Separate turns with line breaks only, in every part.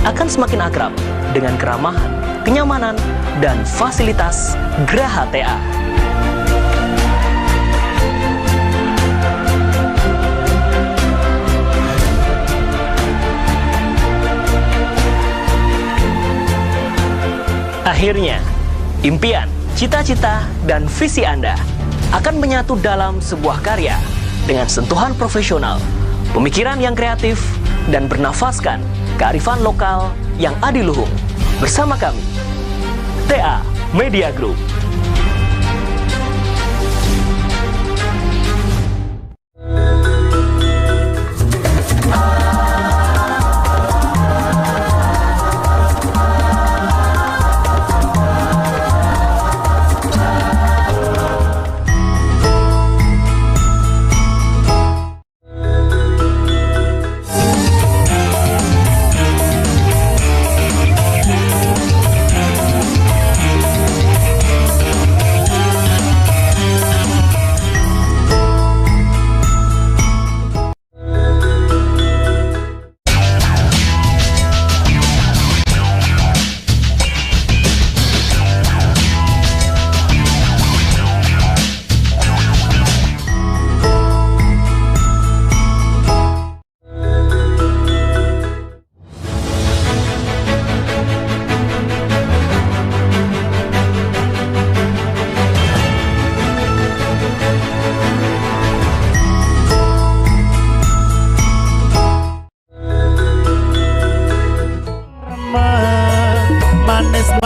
akan semakin akrab dengan keramahan, kenyamanan, dan fasilitas Graha TA. Akhirnya, impian, cita-cita, dan visi Anda akan menyatu dalam sebuah karya dengan sentuhan profesional, pemikiran yang kreatif, dan bernafaskan kearifan lokal yang adiluhung. Bersama kami, TA Media Group.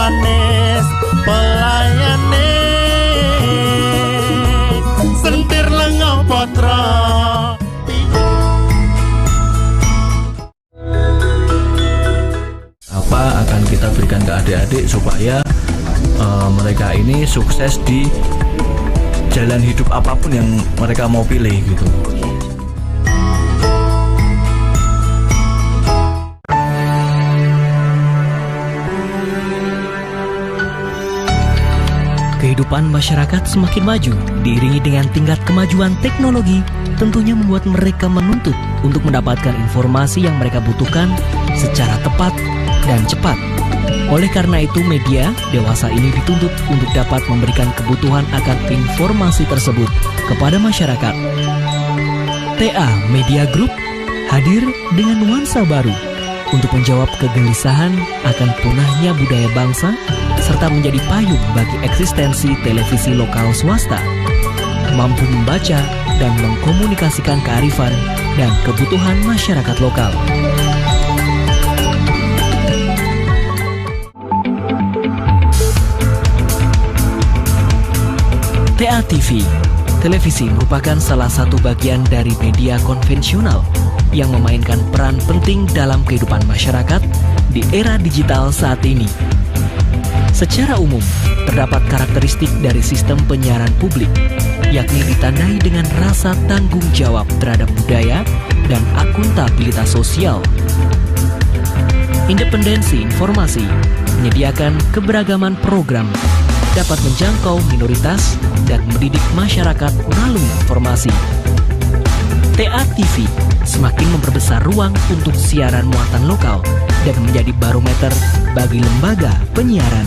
Manis pelayane sentir lengo potro.
Apa akan kita berikan ke adik-adik supaya mereka ini sukses di jalan hidup apapun yang mereka mau pilih gitu.
Kehidupan masyarakat semakin maju, diiringi dengan tingkat kemajuan teknologi, tentunya membuat mereka menuntut untuk mendapatkan informasi yang mereka butuhkan secara tepat dan cepat. Oleh karena itu, media dewasa ini dituntut untuk dapat memberikan kebutuhan akan informasi tersebut kepada masyarakat. TA Media Group hadir dengan nuansa baru untuk menjawab kegelisahan akan punahnya budaya bangsa serta menjadi payung bagi eksistensi televisi lokal swasta, mampu membaca dan mengkomunikasikan kearifan dan kebutuhan masyarakat lokal. TA TV, televisi merupakan salah satu bagian dari media konvensional yang memainkan peran penting dalam kehidupan masyarakat di era digital saat ini. Secara umum, terdapat karakteristik dari sistem penyiaran publik, yakni ditandai dengan rasa tanggung jawab terhadap budaya dan akuntabilitas sosial. Independensi informasi menyediakan keberagaman program, dapat menjangkau minoritas dan mendidik masyarakat melalui informasi. TA TV semakin memperbesar ruang untuk siaran muatan lokal dan menjadi barometer bagi lembaga penyiaran.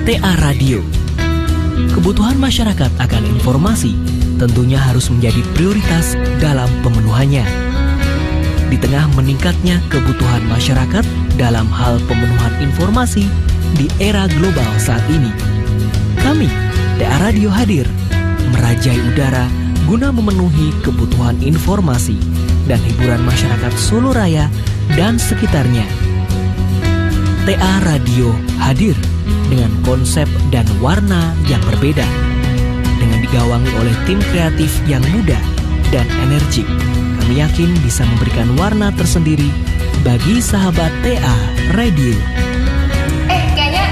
TA Radio. Kebutuhan masyarakat akan informasi tentunya harus menjadi prioritas dalam pemenuhannya. Di tengah meningkatnya kebutuhan masyarakat dalam hal pemenuhan informasi di era global saat ini, kami, TA Radio hadir merajai udara guna memenuhi kebutuhan informasi dan hiburan masyarakat Solo Raya dan sekitarnya. TA Radio hadir dengan konsep dan warna yang berbeda, dengan digawangi oleh tim kreatif yang muda dan energik. Kami yakin bisa memberikan warna tersendiri bagi sahabat TA Radio.
Kayaknya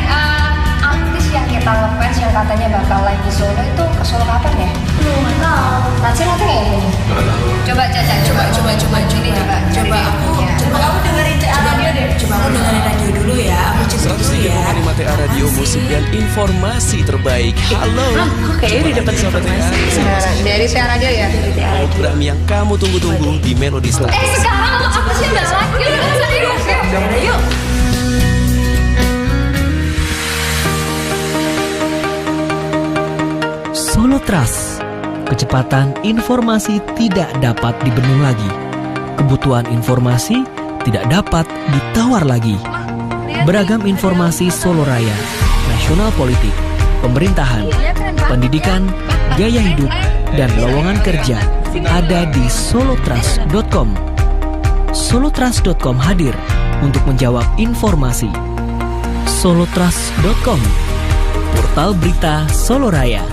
artis yang kita ngefans yang katanya bakal live di Solo itu ke Solo kapan ya? Nggak tahu. Nanti nggak ya? Coba Caca, coba
kamu dengerin TA Radio deh. Coba aku dengerin radio dulu ya. Aku cek dulu ya.
103,5 TA Radio, musik dan
informasi terbaik. Halo.
Kayaknya udah dapat informasi.
Dari Siar Radio ya?
Program yang kamu tunggu-tunggu di Melody Star.
Sekarang apa sih udah lagi? Yuk.
Solo Trust. Kecepatan informasi tidak dapat dibendung lagi. Kebutuhan informasi tidak dapat ditawar lagi. Beragam informasi Solo Raya, nasional politik, pemerintahan, pendidikan, gaya hidup, dan lowongan kerja ada di solotrust.com. Solotrust.com hadir untuk menjawab informasi. Solotrust.com, portal berita Solo Raya.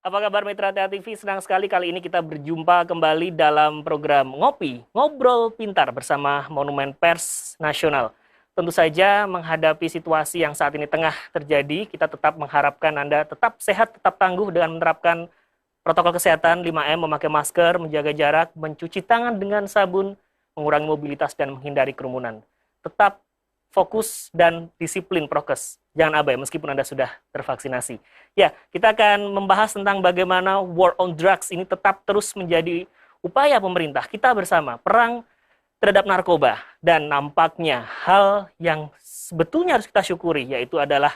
Apa kabar Mitra TA TV? Senang sekali kali ini kita berjumpa kembali dalam program Ngopi, Ngobrol Pintar bersama Monumen Pers Nasional. Tentu saja menghadapi situasi yang saat ini tengah terjadi, kita tetap mengharapkan Anda tetap sehat, tetap tangguh dengan menerapkan protokol kesehatan 5M, memakai masker, menjaga jarak, mencuci tangan dengan sabun, mengurangi mobilitas dan menghindari kerumunan. Tetap fokus dan disiplin prokes. Jangan abai meskipun Anda sudah tervaksinasi. Ya, kita akan membahas tentang bagaimana war on drugs ini tetap terus menjadi upaya pemerintah kita bersama perang terhadap narkoba. Dan nampaknya hal yang sebetulnya harus kita syukuri yaitu adalah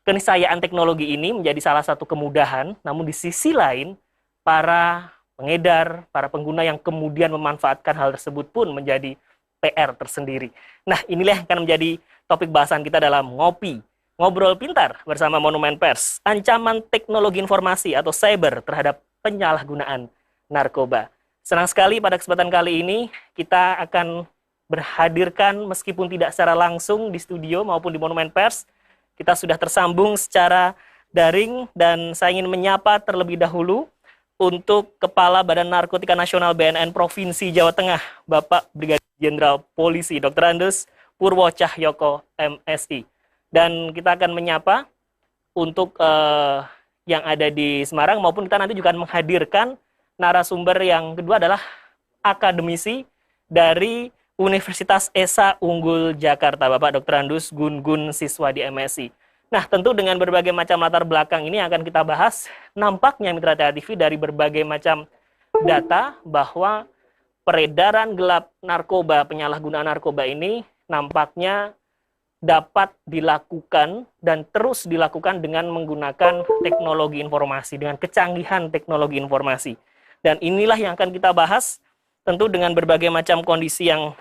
keniscayaan teknologi ini menjadi salah satu kemudahan. Namun di sisi lain para pengedar, para pengguna yang kemudian memanfaatkan hal tersebut pun menjadi PR tersendiri. Nah, inilah yang akan menjadi topik bahasan kita dalam Ngopi, Ngobrol Pintar bersama Monumen Pers. Ancaman teknologi informasi atau cyber terhadap penyalahgunaan narkoba. Senang sekali pada kesempatan kali ini kita akan berhadirkan meskipun tidak secara langsung di studio maupun di Monumen Pers. Kita sudah tersambung secara daring dan saya ingin menyapa terlebih dahulu untuk Kepala Badan Narkotika Nasional BNN Provinsi Jawa Tengah, Bapak Brigadir Jenderal Polisi Dr. Andes Purwo Cahyoko MSI. Dan kita akan menyapa untuk yang ada di Semarang maupun kita nanti juga akan menghadirkan narasumber yang kedua adalah akademisi dari Universitas Esa Unggul Jakarta, Bapak Dr. Andus Gun-Gun siswa di MSI. Nah, tentu dengan berbagai macam latar belakang ini akan kita bahas. Nampaknya Mitra TA TV dari berbagai macam data bahwa peredaran gelap narkoba, penyalahgunaan narkoba ini nampaknya dapat dilakukan dan terus dilakukan dengan menggunakan teknologi informasi, dengan kecanggihan teknologi informasi. Dan inilah yang akan kita bahas, tentu dengan berbagai macam kondisi yang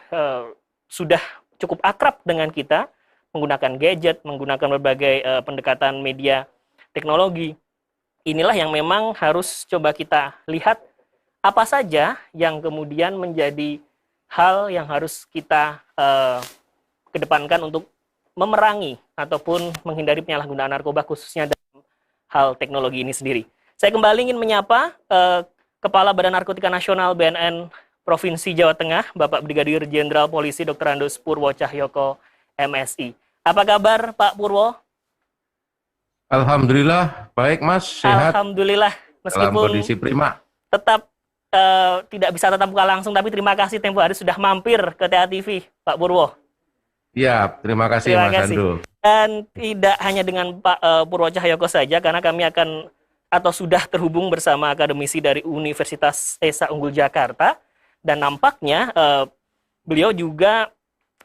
sudah cukup akrab dengan kita, menggunakan gadget, menggunakan berbagai pendekatan media teknologi. Inilah yang memang harus coba kita lihat apa saja yang kemudian menjadi hal yang harus kita kedepankan untuk memerangi ataupun menghindari penyalahgunaan narkoba khususnya dalam hal teknologi ini sendiri. Saya kembali ingin menyapa Kepala Badan Narkotika Nasional BNN Provinsi Jawa Tengah, Bapak Brigadir Jenderal Polisi Dr. Andus Purwo Cahyoko MSI. Apa kabar Pak Purwo?
Alhamdulillah, baik Mas, sehat.
Alhamdulillah, meskipun
dalam kondisi prima.
Tetap tidak bisa tatap muka langsung, tapi terima kasih tempo hari sudah mampir ke TA TV, Pak Purwo.
Iya, terima kasih Mas Andu.
Dan tidak hanya dengan Pak Purwo Cahyoko saja, karena kami akan atau sudah terhubung bersama akademisi dari Universitas Esa Unggul Jakarta, dan nampaknya beliau juga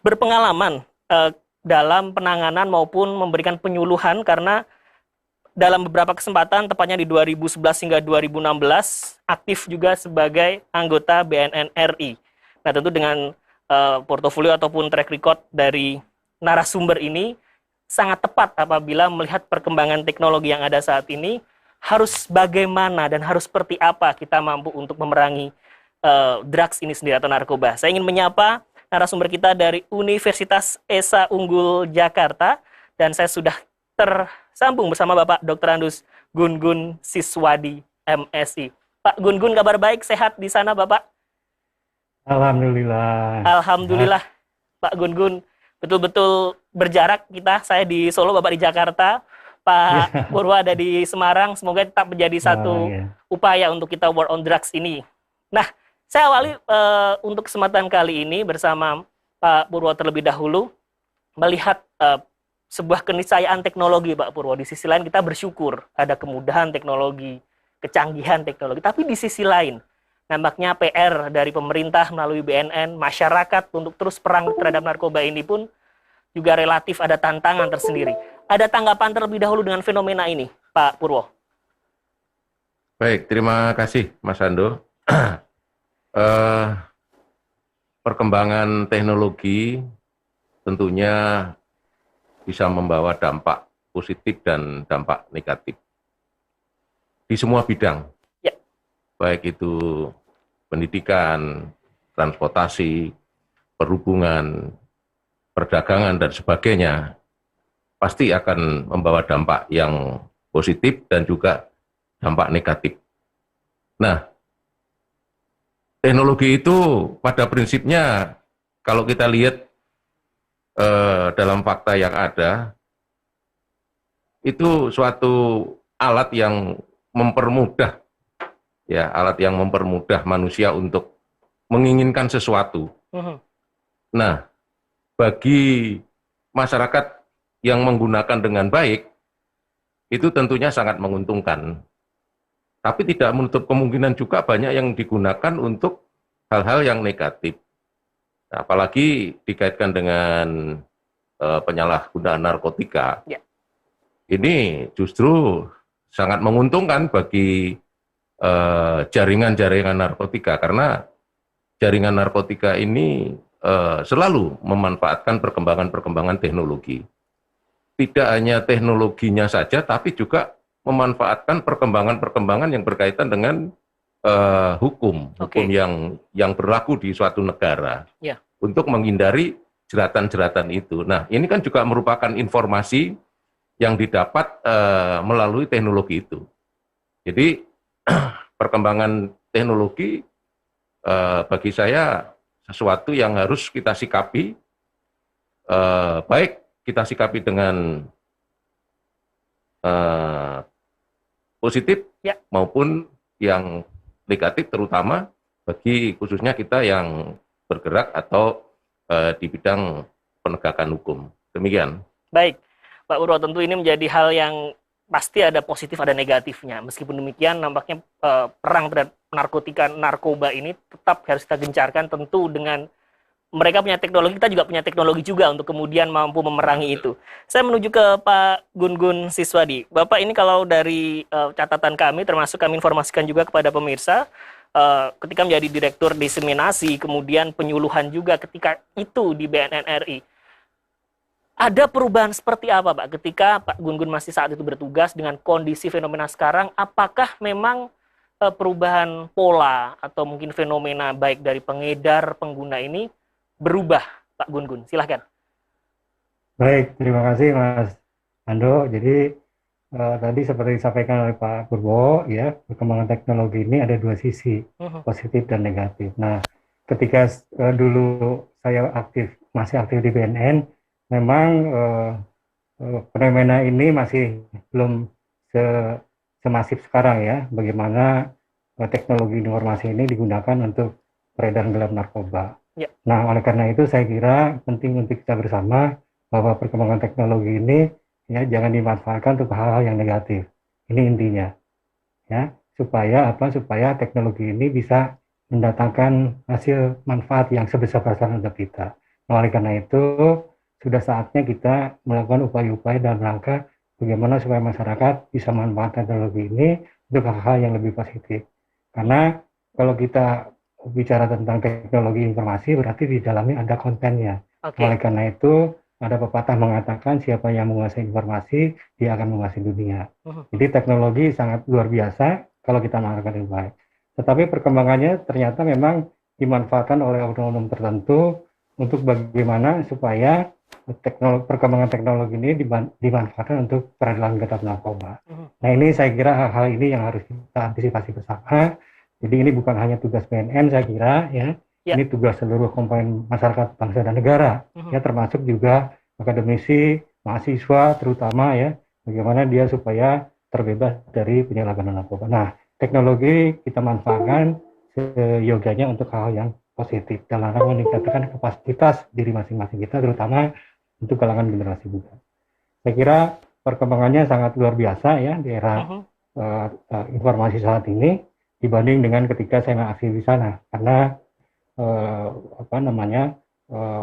berpengalaman dalam penanganan maupun memberikan penyuluhan karena dalam beberapa kesempatan, tepatnya di 2011 hingga 2016, aktif juga sebagai anggota BNN RI. Nah, tentu dengan portofolio ataupun track record dari narasumber ini sangat tepat apabila melihat perkembangan teknologi yang ada saat ini, harus bagaimana dan harus seperti apa kita mampu untuk memerangi drugs ini sendiri atau narkoba. Saya ingin menyapa narasumber kita dari Universitas Esa Unggul Jakarta, dan saya sudah tersambung bersama Bapak Dr. Andus Gun-Gun Siswadi, MSI. Pak Gun-Gun, kabar baik, sehat di sana Bapak?
Alhamdulillah.
Alhamdulillah, Pak Gun-Gun. Betul-betul berjarak kita, saya di Solo, Bapak di Jakarta, Pak Purwo ada di Semarang. Semoga tetap menjadi satu upaya untuk kita war on drugs ini. Nah, saya awali untuk kesempatan kali ini bersama Pak Purwo terlebih dahulu, melihat sebuah keniscayaan teknologi, Pak Purwo. Di sisi lain kita bersyukur ada kemudahan teknologi, kecanggihan teknologi. Tapi di sisi lain, nampaknya PR dari pemerintah melalui BNN, masyarakat untuk terus perang terhadap narkoba ini pun juga relatif ada tantangan tersendiri. Ada tanggapan terlebih dahulu dengan fenomena ini, Pak Purwo?
Baik, terima kasih Mas Ando. Perkembangan teknologi tentunya bisa membawa dampak positif dan dampak negatif di semua bidang, baik itu pendidikan, transportasi, perhubungan, perdagangan, dan sebagainya, pasti akan membawa dampak yang positif dan juga dampak negatif. Nah, teknologi itu pada prinsipnya, kalau kita lihat dalam fakta yang ada, itu suatu alat yang mempermudah, ya, alat yang mempermudah manusia untuk menginginkan sesuatu. Nah, bagi masyarakat yang menggunakan dengan baik, itu tentunya sangat menguntungkan. Tapi tidak menutup kemungkinan juga banyak yang digunakan untuk hal-hal yang negatif. Nah, apalagi dikaitkan dengan penyalahgunaan narkotika. Ini justru sangat menguntungkan bagi jaringan-jaringan narkotika, karena jaringan narkotika ini selalu memanfaatkan perkembangan-perkembangan teknologi. Tidak hanya teknologinya saja, tapi juga memanfaatkan perkembangan-perkembangan yang berkaitan dengan hukum yang berlaku di suatu negara untuk menghindari jeratan-jeratan itu. Nah, ini kan juga merupakan informasi yang didapat melalui teknologi itu. Jadi perkembangan teknologi bagi saya sesuatu yang harus kita sikapi, baik kita sikapi dengan positif maupun yang negatif, terutama bagi khususnya kita yang bergerak atau di bidang penegakan hukum. Demikian.
Baik, Pak Purwo, tentu ini menjadi hal yang pasti ada positif, ada negatifnya. Meskipun demikian, nampaknya perang terhadap narkoba ini tetap harus kita gencarkan, tentu dengan mereka punya teknologi, kita juga punya teknologi juga untuk kemudian mampu memerangi itu. Saya menuju ke Pak Gun-Gun Siswadi. Bapak ini kalau dari catatan kami, termasuk kami informasikan juga kepada pemirsa, ketika menjadi Direktur Diseminasi, kemudian penyuluhan juga ketika itu di BNN RI. Ada perubahan seperti apa, Pak, ketika Pak Gun-Gun masih saat itu bertugas dengan kondisi fenomena sekarang? Apakah memang perubahan pola atau mungkin fenomena baik dari pengedar, pengguna ini berubah, Pak Gun-Gun? Silahkan.
Baik, terima kasih Mas Ando. Jadi tadi seperti disampaikan oleh Pak Purwo, ya, perkembangan teknologi ini ada dua sisi, positif dan negatif. Nah, ketika dulu saya masih aktif di BNN, memang fenomena ini masih belum semasif sekarang, ya, bagaimana teknologi informasi ini digunakan untuk peredaran gelap narkoba. Nah, oleh karena itu saya kira penting untuk kita bersama bahwa perkembangan teknologi ini, ya, jangan dimanfaatkan untuk hal-hal yang negatif. Ini intinya, ya, supaya teknologi ini bisa mendatangkan hasil manfaat yang sebesar-besarnya untuk kita. Nah, oleh karena itu sudah saatnya kita melakukan upaya-upaya dalam rangka bagaimana supaya masyarakat bisa memanfaatkan teknologi ini untuk hal-hal yang lebih positif. Karena kalau kita bicara tentang teknologi informasi berarti di dalamnya ada kontennya. Oleh karena itu ada pepatah mengatakan siapa yang menguasai informasi dia akan menguasai dunia. Jadi teknologi sangat luar biasa kalau kita menggunakan dengan baik. Tetapi perkembangannya ternyata memang dimanfaatkan oleh oknum tertentu untuk bagaimana supaya perkembangan teknologi ini dimanfaatkan untuk peradilan gelap narkoba. Nah ini saya kira hal-hal ini yang harus kita antisipasi bersama. Jadi ini bukan hanya tugas BNN saya kira ya, ini tugas seluruh komponen masyarakat bangsa dan negara ya, termasuk juga akademisi, mahasiswa terutama ya, bagaimana dia supaya terbebas dari penyalahgunaan narkoba. Nah teknologi kita manfaatkan seyogianya untuk hal yang positif dalam rangka meningkatkan kapasitas diri masing-masing kita, terutama untuk kalangan generasi muda. Saya kira perkembangannya sangat luar biasa ya di era informasi saat ini dibanding dengan ketika saya mengaktif di sana, karena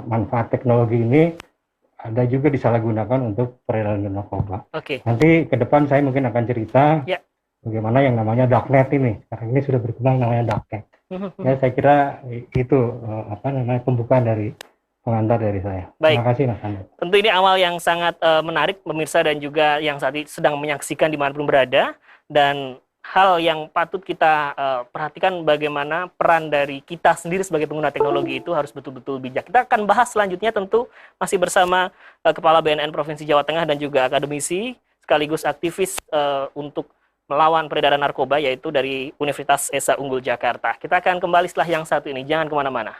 manfaat teknologi ini ada juga disalahgunakan untuk peredaran narkoba. Nanti ke depan saya mungkin akan cerita bagaimana yang namanya darknet ini. Sekarang ini sudah berkembang namanya darknet. Ya, saya kira itu pembukaan dari pengantar dari saya.
Baik.
Terima kasih Mas Andi.
Tentu ini awal yang sangat menarik pemirsa dan juga yang saat ini sedang menyaksikan dimanapun berada, dan hal yang patut kita perhatikan bagaimana peran dari kita sendiri sebagai pengguna teknologi itu harus betul-betul bijak. Kita akan bahas selanjutnya tentu masih bersama Kepala BNN Provinsi Jawa Tengah dan juga akademisi sekaligus aktivis untuk melawan peredaran narkoba, yaitu dari Universitas Esa Unggul Jakarta. Kita akan kembali setelah yang satu ini, jangan kemana-mana.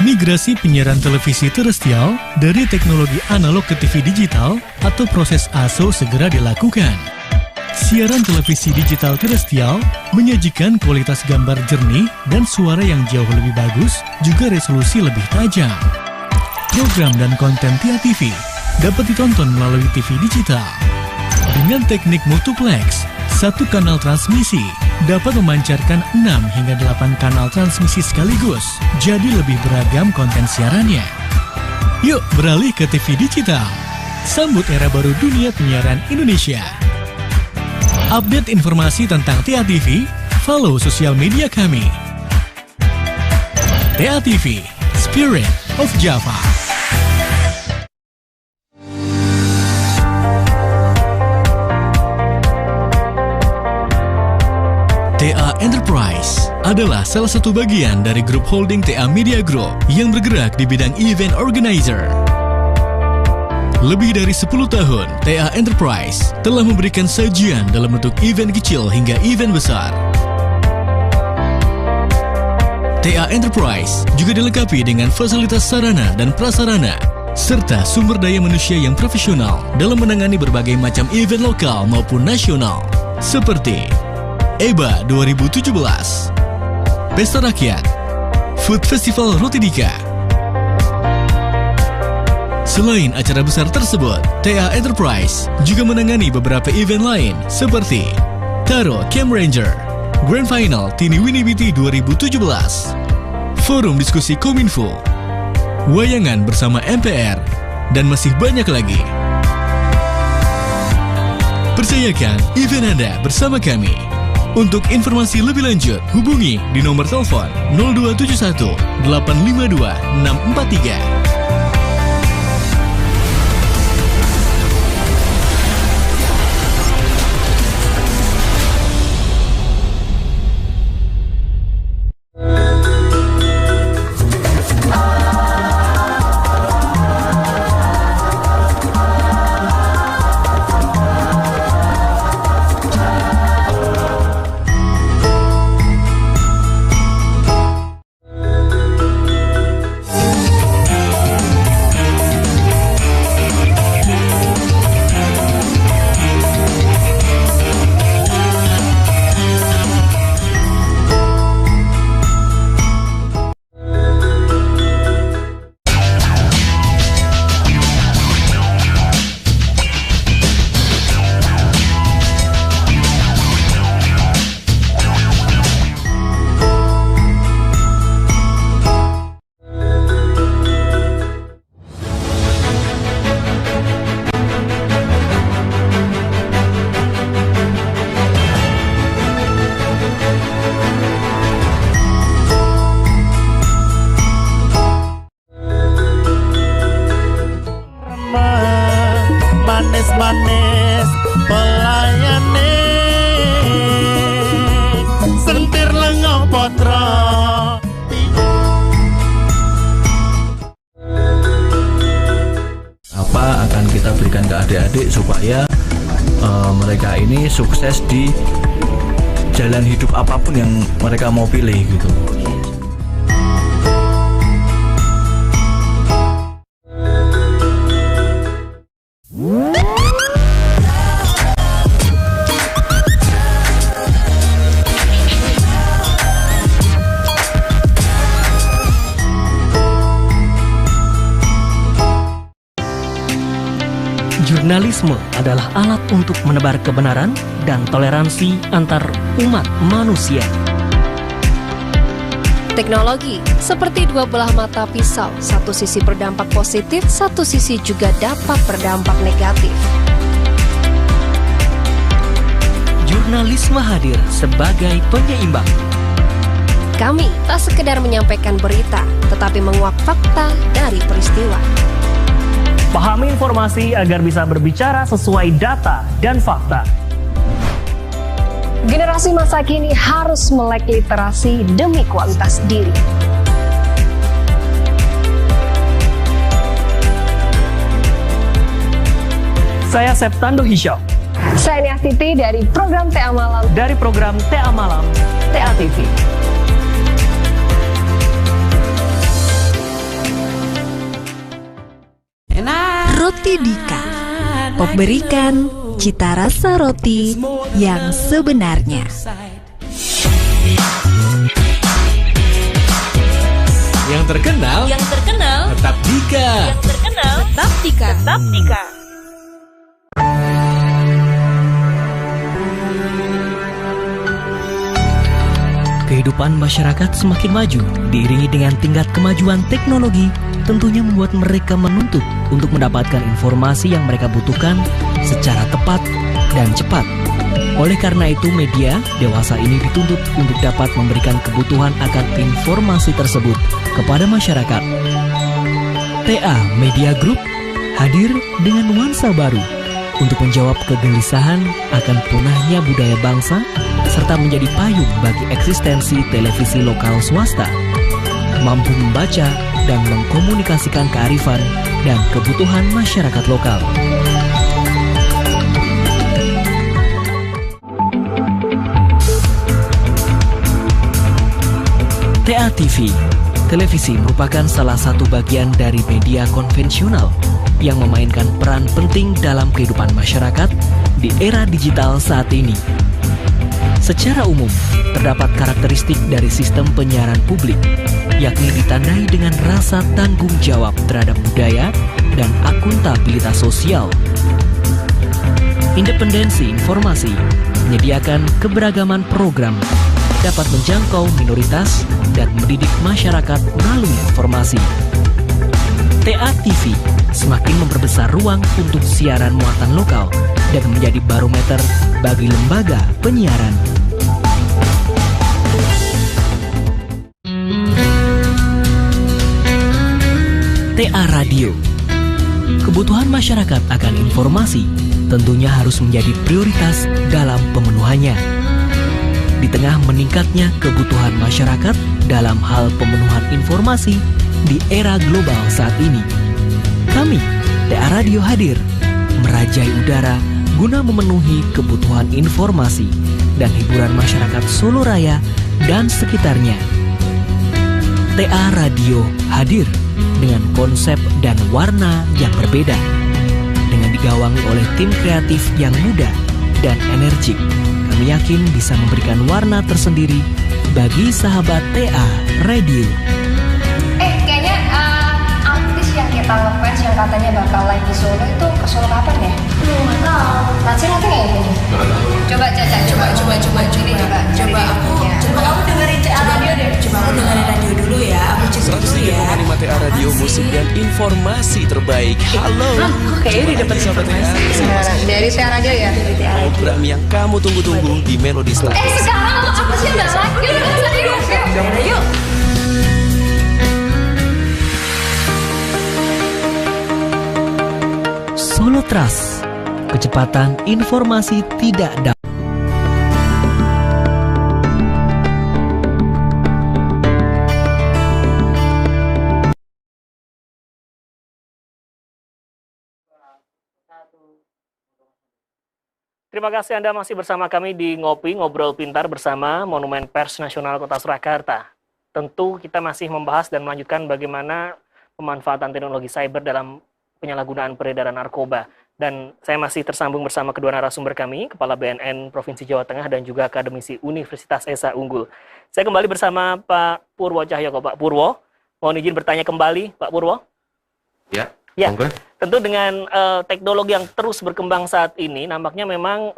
Migrasi penyiaran televisi terestrial dari teknologi analog ke TV digital atau proses ASO segera dilakukan. Siaran televisi digital terestrial menyajikan kualitas gambar jernih dan suara yang jauh lebih bagus, juga resolusi lebih tajam. Program dan konten TIA TV dapat ditonton melalui TV digital. Dengan teknik multiplex, satu kanal transmisi dapat memancarkan 6 hingga 8 kanal transmisi sekaligus, jadi lebih beragam konten siarannya. Yuk beralih ke TV digital. Sambut era baru dunia penyiaran Indonesia. Update informasi tentang TIA TV, follow sosial media kami. TIA TV, Spirit of Java. TIA Enterprise adalah salah satu bagian dari grup holding TIA Media Group yang bergerak di bidang event organizer. Lebih dari 10 tahun, TIA Enterprise telah memberikan sajian dalam bentuk event kecil hingga event besar. TIA Enterprise juga dilengkapi dengan fasilitas sarana dan prasarana, serta sumber daya manusia yang profesional dalam menangani berbagai macam event lokal maupun nasional, seperti EBA 2017, Pesta Rakyat, Food Festival Rotidika. Selain acara besar tersebut, TIA Enterprise juga menangani beberapa event lain seperti Taro Camp Ranger, Grand Final Tini Winnie BT 2017, Forum Diskusi Kominfo, Wayangan bersama MPR, dan masih banyak lagi. Percayakan event Anda bersama kami. Untuk informasi lebih lanjut, hubungi di nomor telepon 0271 852 643.
manis-manis pelayane sentir lengo potra.
Apa akan kita berikan ke adik-adik supaya mereka ini sukses di jalan hidup apapun yang mereka mau pilih gitu.
Jurnalisme adalah alat untuk menebar kebenaran dan toleransi antar umat manusia.
Teknologi seperti dua belah mata pisau, satu sisi berdampak positif, satu sisi juga dapat berdampak negatif.
Jurnalisme hadir sebagai penyeimbang.
Kami tak sekedar menyampaikan berita, tetapi menguak fakta dari peristiwa.
Pahami informasi agar bisa berbicara sesuai data dan fakta.
Generasi masa kini harus melek literasi demi kualitas diri.
Saya Septando Hisyam.
Saya Nia Titi dari program TA Malam.
Dari program TA Malam, TA TV.
Roti Dika, berikan cita rasa roti yang sebenarnya.
Yang terkenal tetap Dika.
Yang terkenal tetap Dika.
Kehidupan masyarakat semakin maju diiringi dengan tingkat kemajuan teknologi, tentunya membuat mereka menuntut untuk mendapatkan informasi yang mereka butuhkan secara tepat dan cepat. Oleh karena itu, media dewasa ini dituntut untuk dapat memberikan kebutuhan akan informasi tersebut kepada masyarakat. TA Media Group hadir dengan nuansa baru untuk menjawab kegelisahan akan punahnya budaya bangsa serta menjadi payung bagi eksistensi televisi lokal swasta, mampu membaca dan mengkomunikasikan kearifan dan kebutuhan masyarakat lokal. TA TV, televisi merupakan salah satu bagian dari media konvensional yang memainkan peran penting dalam kehidupan masyarakat di era digital saat ini. Secara umum, terdapat karakteristik dari sistem penyiaran publik, yakni ditandai dengan rasa tanggung jawab terhadap budaya dan akuntabilitas sosial. Independensi informasi menyediakan keberagaman program, dapat menjangkau minoritas dan mendidik masyarakat melalui informasi. TA TV semakin memperbesar ruang untuk siaran muatan lokal dan menjadi barometer bagi lembaga penyiaran. TA Radio. Kebutuhan masyarakat akan informasi tentunya harus menjadi prioritas dalam pemenuhannya. Di tengah meningkatnya kebutuhan masyarakat dalam hal pemenuhan informasi di era global saat ini, kami, TA Radio hadir merajai udara guna memenuhi kebutuhan informasi dan hiburan masyarakat Solo Raya dan sekitarnya. TA Radio hadir dengan konsep dan warna yang berbeda, dengan digawangi oleh tim kreatif yang muda dan energik. Kami yakin bisa memberikan warna tersendiri bagi sahabat TA Radio.
Kayaknya artis yang kita ngefans yang katanya bakal live di Solo itu ke Solo kapan ya? Nggak tahu. Nanti nggak ya ini? Coba Caca, coba kamu dengerin TA Radio deh.
Coba aku dengerin radio dulu ya. Aku cek dulu ya.
103,5 TA Radio, musik dan informasi terbaik. Halo.
Kayaknya udah dapat informasi.
Dari TA Radio ya?
Program yang kamu tunggu-tunggu di Melody Star.
Sekarang apa sih udah lagi? Udah yuk.
Solo Trust kecepatan informasi tidak dapat.
Terima kasih Anda masih bersama kami di Ngopi, Ngobrol Pintar bersama Monumen Pers Nasional Kota Surakarta. Tentu kita masih membahas dan melanjutkan bagaimana pemanfaatan teknologi cyber dalam penyalahgunaan peredaran narkoba. Dan saya masih tersambung bersama kedua narasumber kami, Kepala BNN Provinsi Jawa Tengah dan juga Akademisi Universitas Esa Unggul. Saya kembali bersama Pak Purwo Cahyoko. Pak Purwo, mohon izin bertanya kembali, Pak Purwo.
Ya.
Ya, tentu dengan teknologi yang terus berkembang saat ini, nampaknya memang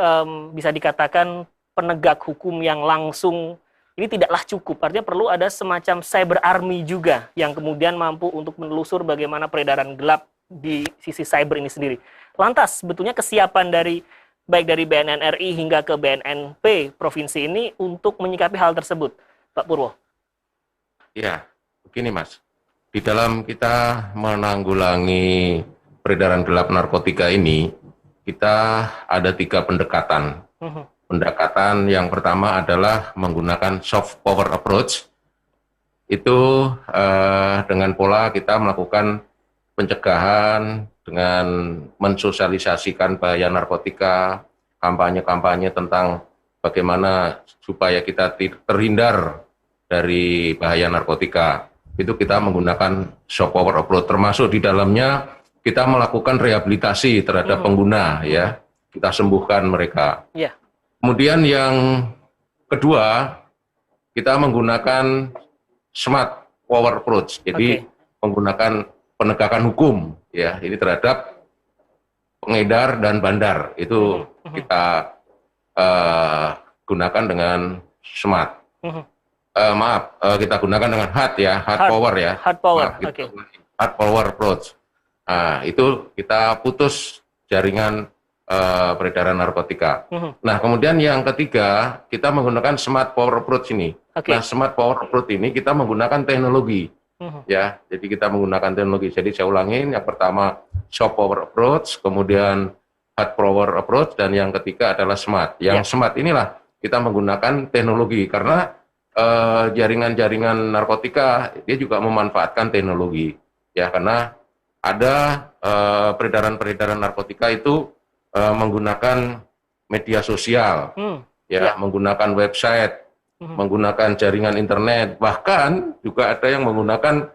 bisa dikatakan penegak hukum yang langsung ini tidaklah cukup. Artinya perlu ada semacam cyber army juga yang kemudian mampu untuk menelusur bagaimana peredaran gelap di sisi cyber ini sendiri. Lantas, sebetulnya kesiapan baik dari BNN RI hingga ke BNNP provinsi ini untuk menyikapi hal tersebut, Pak Purwo.
Ya, begini Mas. Di dalam kita menanggulangi peredaran gelap narkotika ini, kita ada 3 pendekatan. Pendekatan yang pertama adalah menggunakan soft power approach. Itu dengan pola kita melakukan pencegahan dengan mensosialisasikan bahaya narkotika, kampanye-kampanye tentang bagaimana supaya kita terhindar dari bahaya narkotika. Itu kita menggunakan soft power approach, termasuk di dalamnya kita melakukan rehabilitasi terhadap pengguna, ya, kita sembuhkan mereka. Kemudian yang kedua, kita menggunakan smart power approach, jadi menggunakan penegakan hukum, ya, ini terhadap pengedar dan bandar, itu kita gunakan dengan smart. Kita gunakan dengan hard power ya. Hard power, hard power approach. Nah, itu kita putus jaringan peredaran narkotika. Nah, kemudian yang ketiga, kita menggunakan smart power approach ini. Nah, smart power approach ini kita menggunakan teknologi. Ya, jadi kita menggunakan teknologi. Jadi saya ulangin, yang pertama soft power approach, kemudian hard power approach, dan yang ketiga adalah smart. Yang smart inilah kita menggunakan teknologi, karena jaringan-jaringan narkotika dia juga memanfaatkan teknologi, ya, karena ada peredaran-peredaran narkotika itu menggunakan media sosial, menggunakan website, menggunakan jaringan internet, bahkan juga ada yang menggunakan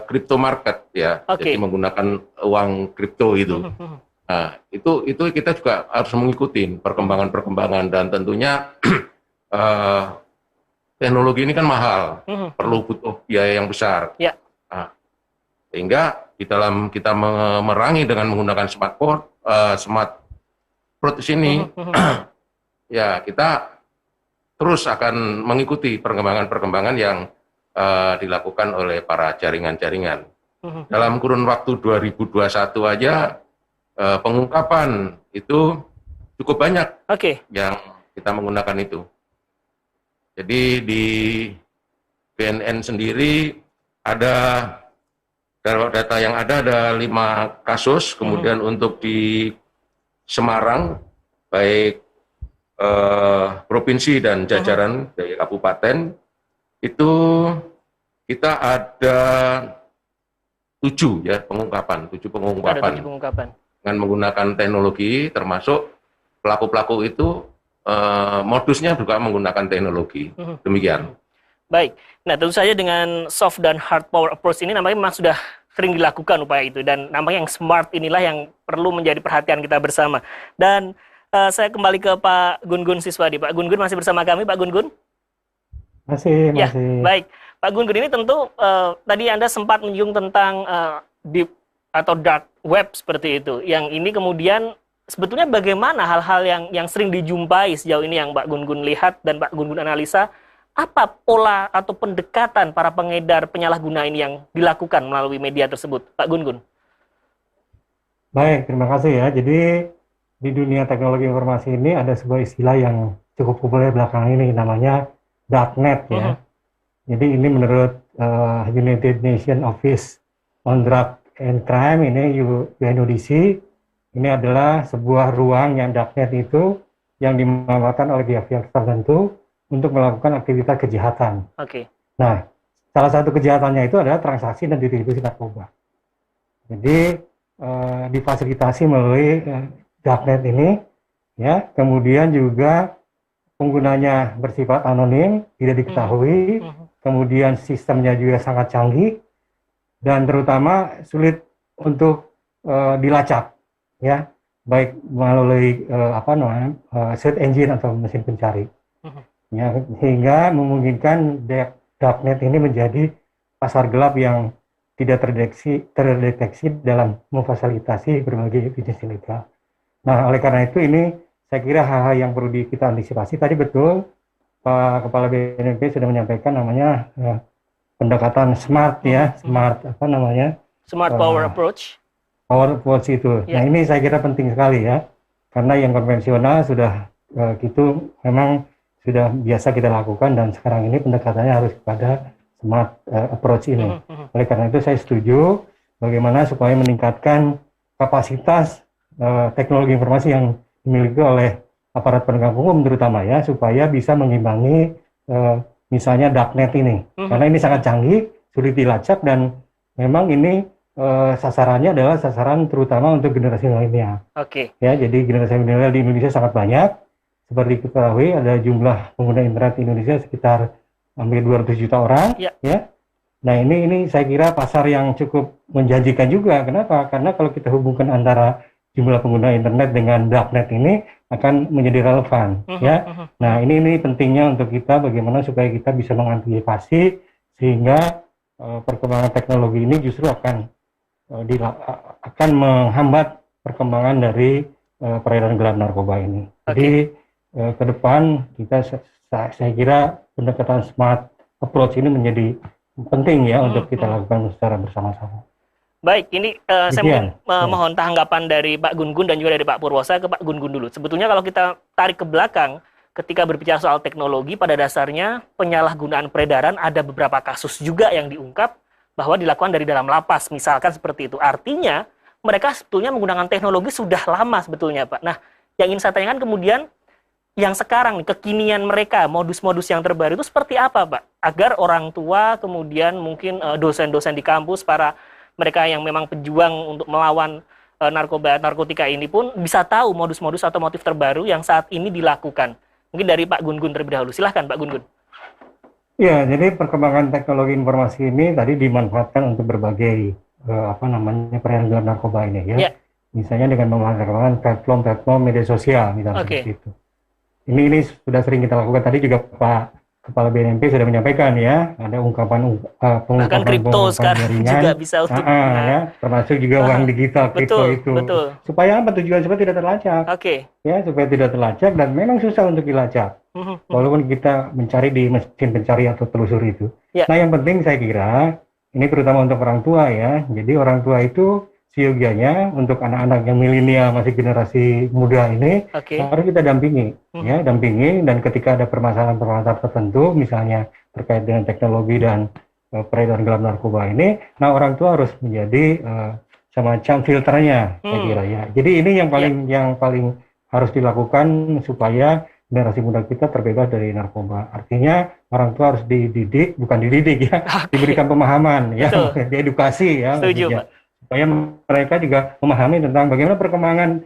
crypto market, ya, jadi menggunakan uang kripto itu. Nah, itu kita juga harus mengikuti perkembangan-perkembangan, dan tentunya teknologi ini kan mahal, perlu butuh biaya yang besar. Nah, sehingga di dalam kita memerangi dengan menggunakan smart approach ini, ya, kita terus akan mengikuti perkembangan-perkembangan yang dilakukan oleh para jaringan-jaringan. Dalam kurun waktu 2021 aja pengungkapan itu cukup banyak yang kita menggunakan itu. Jadi di BNN sendiri ada data yang ada 5 kasus, kemudian untuk di Semarang, baik provinsi dan jajaran dari kabupaten, itu kita ada 7 pengungkapan dengan menggunakan teknologi, termasuk pelaku-pelaku itu modusnya juga menggunakan teknologi. Demikian.
Baik. Nah, tentu saja dengan soft dan hard power approach ini nampaknya memang sudah sering dilakukan upaya itu, dan nampaknya yang smart inilah yang perlu menjadi perhatian kita bersama. Dan saya kembali ke Pak Gun-Gun Siswadi. Pak Gun-Gun masih bersama kami, Pak Gun-Gun?
Masih.
Ya, baik. Pak Gun-Gun, ini tentu tadi Anda sempat menyinggung tentang deep atau dark web seperti itu. Yang ini kemudian sebetulnya bagaimana hal-hal yang sering dijumpai sejauh ini yang Pak Gun-Gun lihat dan Pak Gun-Gun analisa, apa pola atau pendekatan para pengedar penyalahguna ini yang dilakukan melalui media tersebut, Pak Gun-Gun?
Baik, terima kasih ya. Jadi di dunia teknologi informasi ini ada sebuah istilah yang cukup populer belakangan ini, namanya darknet ya. Jadi ini menurut United Nations Office on Drug and Crime ini UNODC, Ini adalah sebuah ruang yang darknet itu yang dimanfaatkan oleh pihak-pihak tertentu untuk melakukan aktivitas kejahatan. Nah, salah satu kejahatannya itu adalah transaksi dan distribusi narkoba. Jadi difasilitasi melalui darknet ini, ya. Kemudian juga penggunanya bersifat anonim, tidak diketahui. Kemudian sistemnya juga sangat canggih dan terutama sulit untuk dilacak, ya, baik melalui search engine atau mesin pencari, ya, sehingga memungkinkan darknet ini menjadi pasar gelap yang tidak terdeteksi dalam memfasilitasi berbagai bisnis ilegal. Nah, oleh karena itu ini saya kira hal-hal yang perlu kita antisipasi. Tadi betul Pak Kepala BNP sudah menyampaikan namanya pendekatan smart, ya, smart
power approach.
Power approach itu. Nah, ini saya kira penting sekali, ya, karena yang konvensional sudah gitu memang sudah biasa kita lakukan dan sekarang ini pendekatannya harus kepada smart approach ini. Oleh karena itu saya setuju bagaimana supaya meningkatkan kapasitas teknologi informasi yang dimiliki oleh aparat penegak hukum terutama, ya, supaya bisa mengimbangi misalnya darknet ini. Karena ini sangat canggih, sulit dilacak dan memang ini sasarannya adalah sasaran terutama untuk generasi milenial. Ya, jadi generasi milenial di Indonesia sangat banyak. Seperti diketahui ada jumlah pengguna internet di Indonesia sekitar hampir 200 juta orang, ya. Nah, ini saya kira pasar yang cukup menjanjikan juga. Kenapa? Karena kalau kita hubungkan antara jumlah pengguna internet dengan darknet ini akan menjadi relevan, ya. Nah, ini pentingnya untuk kita bagaimana supaya kita bisa mengantisipasi sehingga perkembangan teknologi ini justru akan menghambat perkembangan dari peredaran gelap narkoba ini. Jadi ke depan kita saya kira pendekatan smart approach ini menjadi penting, ya, untuk kita lakukan secara bersama-sama.
Baik, ini saya mohon tanggapan dari Pak Gun-Gun dan juga dari Pak Purwo. Saya ke Pak Gun-Gun dulu. Sebetulnya kalau kita tarik ke belakang, ketika berbicara soal teknologi, pada dasarnya penyalahgunaan peredaran ada beberapa kasus juga yang diungkap bahwa dilakukan dari dalam lapas, misalkan seperti itu. Artinya mereka sebetulnya menggunakan teknologi sudah lama sebetulnya, Pak. Nah, yang ingin saya tanyakan kemudian, yang sekarang, kekinian mereka, modus-modus yang terbaru itu seperti apa, Pak? Agar orang tua, kemudian mungkin dosen-dosen di kampus, para mereka yang memang pejuang untuk melawan narkotika ini pun bisa tahu modus-modus atau motif terbaru yang saat ini dilakukan. Mungkin dari Pak Gun-Gun terlebih dahulu. Silahkan, Pak Gun-Gun.
Ya, jadi perkembangan teknologi informasi ini tadi dimanfaatkan untuk berbagai peredaran gelap narkoba ini, ya. Misalnya dengan memanfaatkan platform media sosial, misalnya seperti itu. Ini sudah sering kita lakukan. Tadi juga Pak Kepala BNP sudah menyampaikan, ya, ada ungkapan
bahkan kripto sekarang juga bisa untuk
ya, termasuk juga uang digital, kripto itu. Supaya apa? Tujuan supaya tidak terlacak. Ya, supaya tidak terlacak dan memang susah untuk dilacak. Walaupun kita mencari di mesin pencari atau telusur itu. Nah, yang penting saya kira ini terutama untuk orang tua, ya. Jadi orang tua itu seyogianya untuk anak-anak yang milenial masih generasi muda ini harus kita dampingi, ya, dampingi, dan ketika ada permasalahan-permasalahan tertentu misalnya terkait dengan teknologi dan peredaran gelap narkoba ini, nah orang tua harus menjadi semacam filternya, saya kira, ya. Jadi ini yang paling harus dilakukan supaya generasi muda kita terbebas dari narkoba. Artinya orang tua harus dididik, bukan dididik, ya, diberikan pemahaman, ya, diedukasi, ya. Supaya mereka juga memahami tentang bagaimana perkembangan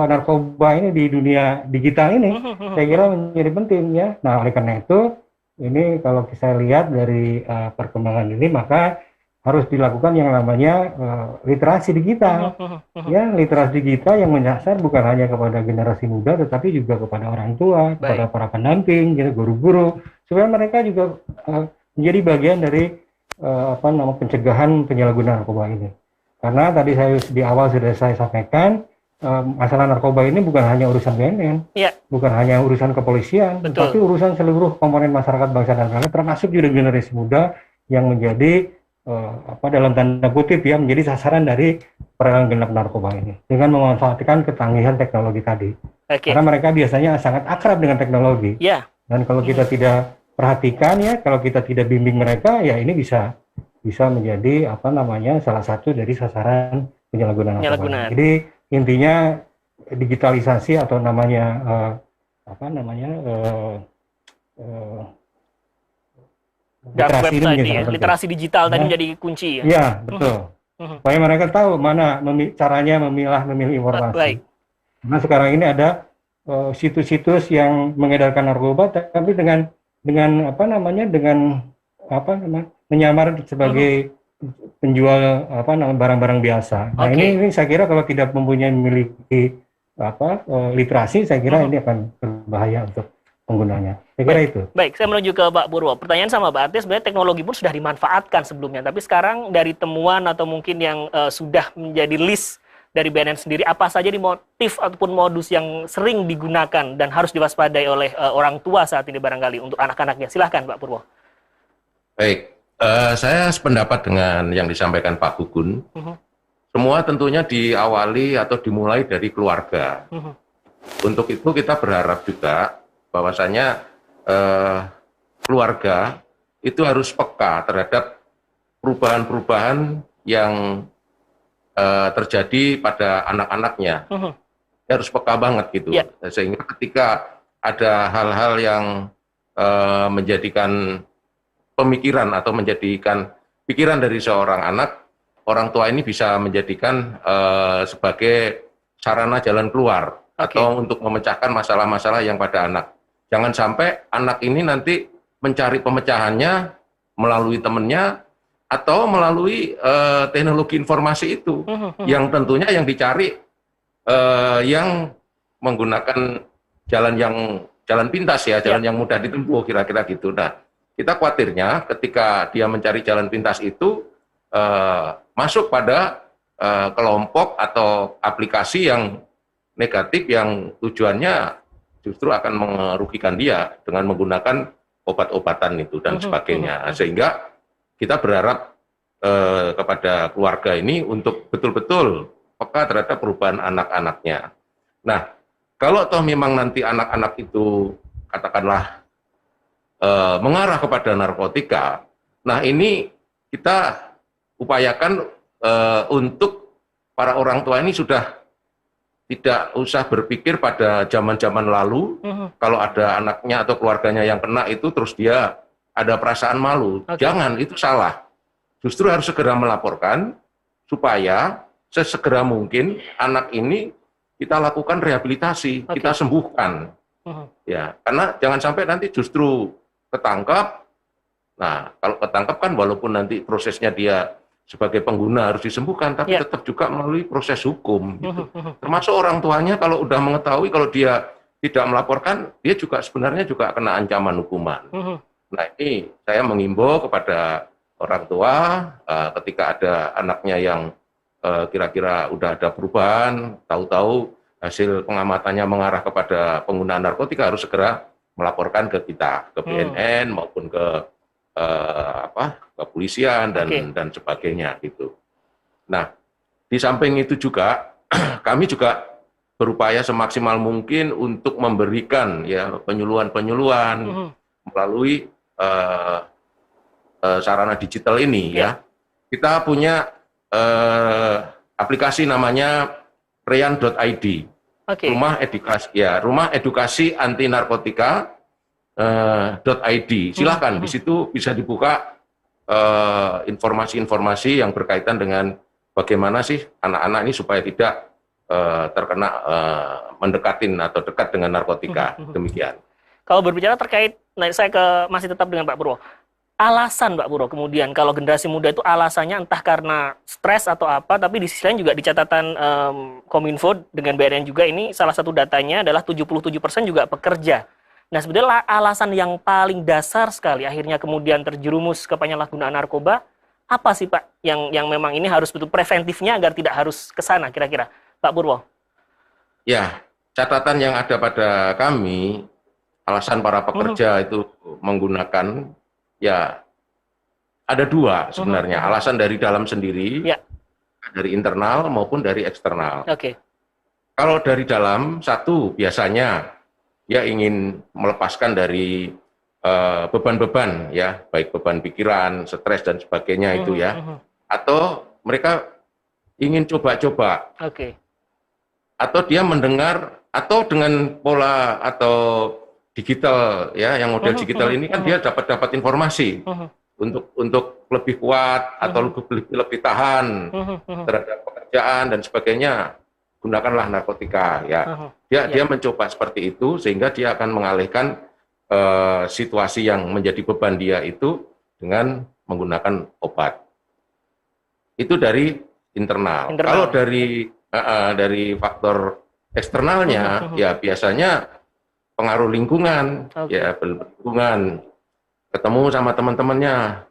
narkoba ini di dunia digital ini, saya kira menjadi penting, ya. Nah, oleh karena itu, ini kalau saya lihat dari perkembangan ini, maka harus dilakukan yang namanya literasi digital, ya, literasi digital yang menyasar bukan hanya kepada generasi muda, tetapi juga kepada orang tua, kepada para pendamping, gitu, guru-guru, supaya mereka juga menjadi bagian dari pencegahan penyalahgunaan narkoba ini. Karena tadi di awal sudah saya sampaikan, masalah narkoba ini bukan hanya urusan BNN, bukan hanya urusan kepolisian, tapi urusan seluruh komponen masyarakat bangsa dan negara, termasuk juga generasi muda yang menjadi dalam tanda kutip, ya, menjadi sasaran dari peredaran gelap narkoba ini dengan memanfaatkan ketanggihan teknologi tadi. Karena mereka biasanya sangat akrab dengan teknologi. Dan kalau kita tidak perhatikan, ya, kalau kita tidak bimbing mereka, ya ini bisa menjadi salah satu dari sasaran penyalahgunaan narkoba. Jadi intinya digitalisasi atau namanya
literasi digital tadi menjadi kunci ya.
Iya, betul. Supaya mereka tahu mana caranya memilih informasi. Baik. Karena sekarang ini ada situs-situs yang mengedarkan narkoba, tapi dengan menyamar sebagai penjual barang-barang biasa. Nah, ini saya kira kalau tidak memiliki literasi, saya kira ini akan berbahaya untuk penggunanya. Saya kira itu.
Baik, saya menuju ke Pak Purwo. Pertanyaan sama Pak Ati, sebenarnya teknologi pun sudah dimanfaatkan sebelumnya, tapi sekarang dari temuan atau mungkin yang sudah menjadi list dari BNN sendiri, apa saja di motif ataupun modus yang sering digunakan dan harus diwaspadai oleh orang tua saat ini barangkali untuk anak-anaknya? Silahkan Pak Purwo.
Baik, saya sependapat dengan yang disampaikan Pak Gugun. Semua tentunya diawali atau dimulai dari keluarga. Untuk itu kita berharap juga bahwasanya keluarga itu harus peka terhadap perubahan-perubahan yang terjadi pada anak-anaknya. Harus peka banget gitu. Sehingga ketika ada hal-hal yang menjadikan pemikiran atau menjadikan pikiran dari seorang anak, orang tua ini bisa menjadikan sebagai sarana jalan keluar atau untuk memecahkan masalah-masalah yang pada anak. Jangan sampai anak ini nanti mencari pemecahannya melalui temannya atau melalui teknologi informasi itu, yang tentunya yang dicari yang menggunakan jalan pintas ya, jalan yang mudah ditempuh kira-kira gitu. Nah, kita khawatirnya ketika dia mencari jalan pintas itu masuk pada kelompok atau aplikasi yang negatif yang tujuannya justru akan merugikan dia dengan menggunakan obat-obatan itu dan sebagainya. Sehingga kita berharap kepada keluarga ini untuk betul-betul peka terhadap perubahan anak-anaknya. Nah, kalau toh memang nanti anak-anak itu katakanlah mengarah kepada narkotika, nah ini kita upayakan untuk para orang tua ini sudah tidak usah berpikir pada zaman-zaman lalu, kalau ada anaknya atau keluarganya yang kena itu terus dia ada perasaan malu. Jangan, itu salah. Justru harus segera melaporkan supaya sesegera mungkin anak ini kita lakukan rehabilitasi, kita sembuhkan. Ya, karena jangan sampai nanti justru ketangkap. Nah, kalau ketangkap kan walaupun nanti prosesnya dia sebagai pengguna harus disembuhkan, tapi tetap juga melalui proses hukum. Gitu. Termasuk orang tuanya kalau udah mengetahui kalau dia tidak melaporkan, dia juga sebenarnya juga kena ancaman hukuman. Nah, ini saya mengimbau kepada orang tua ketika ada anaknya yang kira-kira udah ada perubahan, tahu-tahu hasil pengamatannya mengarah kepada penggunaan narkotika, harus segera melaporkan ke kita, ke BNN maupun ke kepolisian dan sebagainya gitu. Nah, di samping itu juga kami juga berupaya semaksimal mungkin untuk memberikan ya penyuluhan-penyuluhan melalui sarana digital ini ya. Kita punya aplikasi namanya rean.id. Rumah edukasi anti narkotika .id. Silakan di situ bisa dibuka informasi-informasi yang berkaitan dengan bagaimana sih anak-anak ini supaya tidak terkena mendekatin atau dekat dengan narkotika. Demikian.
Kalau berbicara terkait, nah saya masih tetap dengan Pak Purwo. Alasan Pak Purwo kemudian kalau generasi muda itu alasannya entah karena stres atau apa, tapi di sisi lain juga di catatan Kominfo dengan BNN juga ini salah satu datanya adalah 77% juga pekerja. Nah, sebenarnya alasan yang paling dasar sekali akhirnya kemudian terjerumus ke penyalahgunaan narkoba, apa sih Pak yang memang ini harus betul preventifnya agar tidak harus ke sana kira-kira, Pak Purwo?
Ya, catatan yang ada pada kami, alasan para pekerja itu menggunakan, ya ada dua sebenarnya, alasan dari dalam sendiri, dari internal maupun dari eksternal. Kalau dari dalam, satu biasanya ya ingin melepaskan dari beban-beban ya, baik beban pikiran, stres dan sebagainya itu ya, atau mereka ingin coba-coba atau dia mendengar, atau dengan pola atau digital ya, yang model digital ini kan dia dapat informasi untuk lebih kuat atau lebih tahan terhadap pekerjaan dan sebagainya, gunakanlah narkotika ya. Dia mencoba seperti itu sehingga dia akan mengalihkan situasi yang menjadi beban dia itu dengan menggunakan obat. Itu dari internal. Kalau dari faktor eksternalnya ya biasanya pengaruh lingkungan, ya lingkungan, ketemu sama teman-temannya,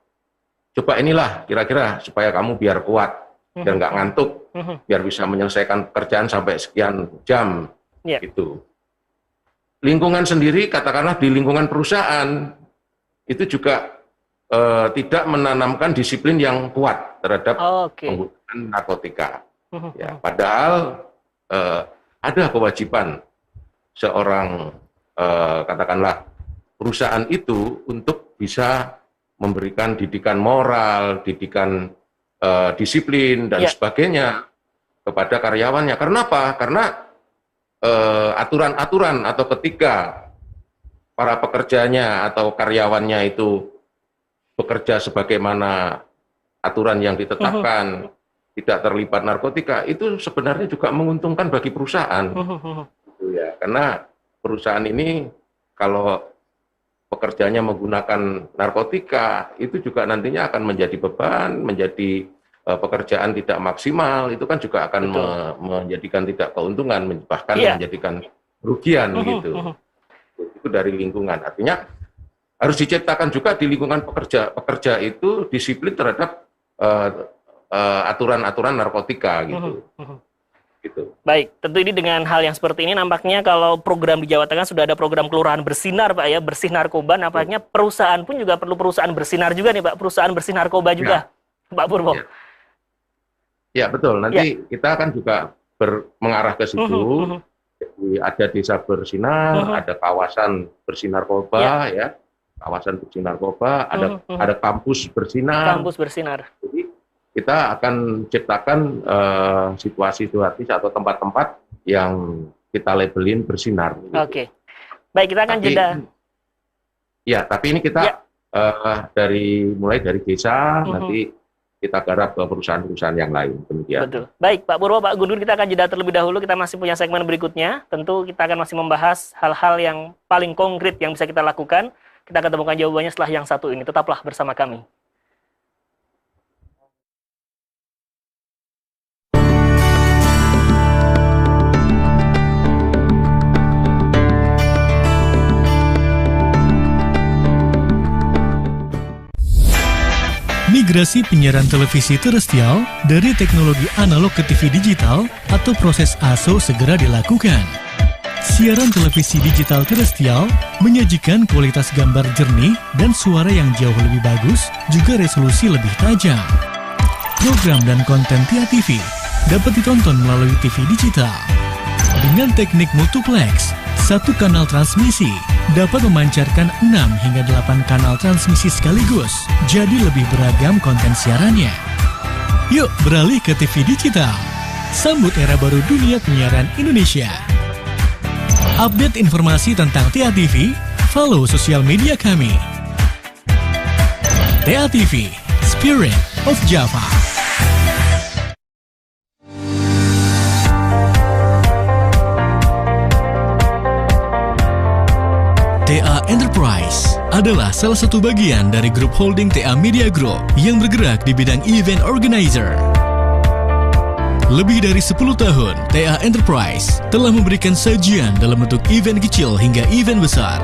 coba inilah kira-kira supaya kamu biar kuat, biar nggak ngantuk, biar bisa menyelesaikan pekerjaan sampai sekian jam, gitu. Lingkungan sendiri, katakanlah di lingkungan perusahaan, itu juga tidak menanamkan disiplin yang kuat terhadap penggunaan narkotika. Ya, padahal ada kewajiban seorang katakanlah perusahaan itu untuk bisa memberikan didikan moral, didikan disiplin dan sebagainya kepada karyawannya. Karena apa? Karena aturan-aturan atau ketika para pekerjanya atau karyawannya itu bekerja sebagaimana aturan yang ditetapkan, tidak terlibat narkotika, itu sebenarnya juga menguntungkan bagi perusahaan. Ya, karena perusahaan ini kalau pekerjanya menggunakan narkotika, itu juga nantinya akan menjadi beban, menjadi pekerjaan tidak maksimal, itu kan juga akan menjadikan tidak keuntungan, bahkan menjadikan kerugian gitu. Itu dari lingkungan. Artinya harus diciptakan juga di lingkungan pekerja itu disiplin terhadap aturan-aturan narkotika gitu. Gitu. Baik, tentu ini dengan hal yang seperti ini nampaknya kalau program di Jawa Tengah sudah ada program kelurahan bersinar Pak ya, bersih narkoba, nampaknya perusahaan pun juga perlu perusahaan bersinar juga nih Pak, perusahaan bersih narkoba juga, Pak Purwo. Ya betul, nanti kita akan juga mengarah ke situ. Jadi ada desa bersinar, ada kawasan bersih narkoba ya, kawasan bersih narkoba, ada kampus bersinar. Kampus bersinar. Jadi kita akan ciptakan situasi-situasi atau tempat-tempat yang kita labelin bersinar. Oke, baik, kita akan jeda. Ya, tapi ini kita mulai dari desa, nanti kita garap ke perusahaan-perusahaan yang lain. Demikian. Betul. Baik, Pak Purwo, Pak Gun Gun, kita akan jeda terlebih dahulu. Kita masih punya segmen berikutnya. Tentu kita akan masih membahas hal-hal yang paling konkret yang bisa kita lakukan. Kita akan temukan jawabannya setelah yang satu ini. Tetaplah bersama kami.
Migrasi penyiaran televisi terestrial dari teknologi analog ke TV digital atau proses ASO segera dilakukan. Siaran televisi digital terestrial menyajikan kualitas gambar jernih dan suara yang jauh lebih bagus, juga resolusi lebih tajam. Program dan konten TIA TV dapat ditonton melalui TV digital. Dengan teknik multiplex, satu kanal transmisi dapat memancarkan 6 hingga 8 kanal transmisi sekaligus, jadi lebih beragam konten siarannya. Yuk beralih ke TV digital. Sambut era baru dunia penyiaran Indonesia. Update informasi tentang TIA TV, follow sosial media kami. TIA TV, Spirit of Java. TA Enterprise adalah salah satu bagian dari grup holding TA Media Group yang bergerak di bidang event organizer. Lebih dari 10 tahun, TA Enterprise telah memberikan sajian dalam bentuk event kecil hingga event besar.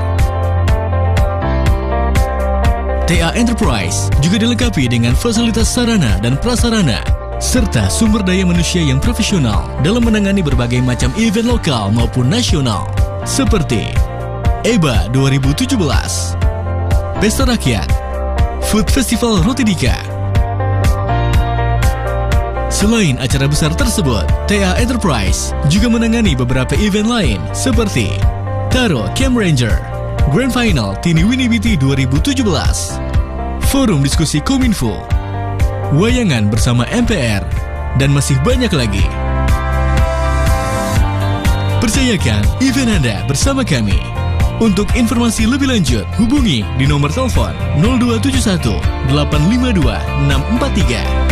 TA Enterprise juga dilengkapi dengan fasilitas sarana dan prasarana, serta sumber daya manusia yang profesional dalam menangani berbagai macam event lokal maupun nasional, seperti EBA 2017, Pesta Rakyat, Food Festival Roti Dika. Selain acara besar tersebut, TA Enterprise juga menangani beberapa event lain seperti Taro Camp Ranger, Grand Final Tini Winnie BT 2017, Forum Diskusi Kominfo, Wayangan bersama MPR, dan masih banyak lagi. Percayakan event Anda bersama kami. Untuk informasi lebih lanjut, hubungi di nomor telepon 0271 852 643.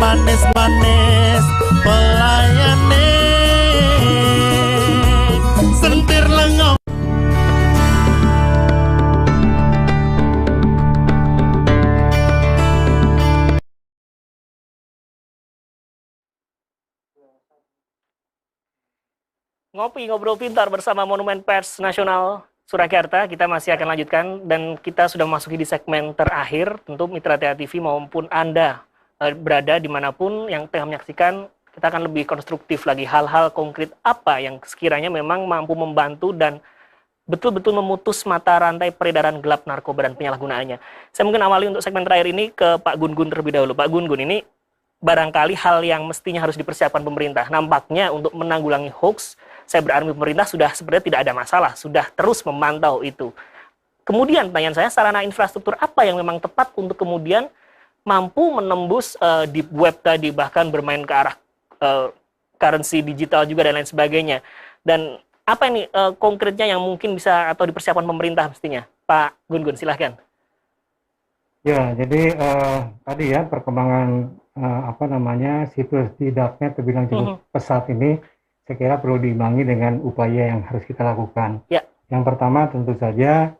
Manis-manis pelayane sentir lengo.
Ngopi Ngobrol Pintar bersama Monumen Pers Nasional Surakarta. Kita masih akan lanjutkan dan kita sudah memasuki di segmen terakhir. Tentu Mitra TA TV maupun Anda berada dimanapun yang tengah menyaksikan, kita akan lebih konstruktif lagi. Hal-hal konkret apa yang sekiranya memang mampu membantu dan betul-betul memutus mata rantai peredaran gelap narkoba dan penyalahgunaannya. Saya mungkin awali untuk segmen terakhir ini ke Pak Gun-Gun terlebih dahulu. Pak Gun-Gun, ini barangkali hal yang mestinya harus dipersiapkan pemerintah. Nampaknya untuk menanggulangi hoax, saya berarti pemerintah sudah sebenarnya tidak ada masalah, sudah terus memantau itu. Kemudian pertanyaan saya, sarana infrastruktur apa yang memang tepat untuk kemudian mampu menembus deep web tadi, bahkan bermain ke arah currency digital juga dan lain sebagainya. Dan apa ini konkretnya yang mungkin bisa atau dipersiapkan pemerintah mestinya? Pak Gun-Gun, silahkan.
Ya, jadi tadi ya perkembangan situs di darknet terbilang cukup pesat ini, saya kira perlu diimbangi dengan upaya yang harus kita lakukan.
Ya.
Yang pertama tentu saja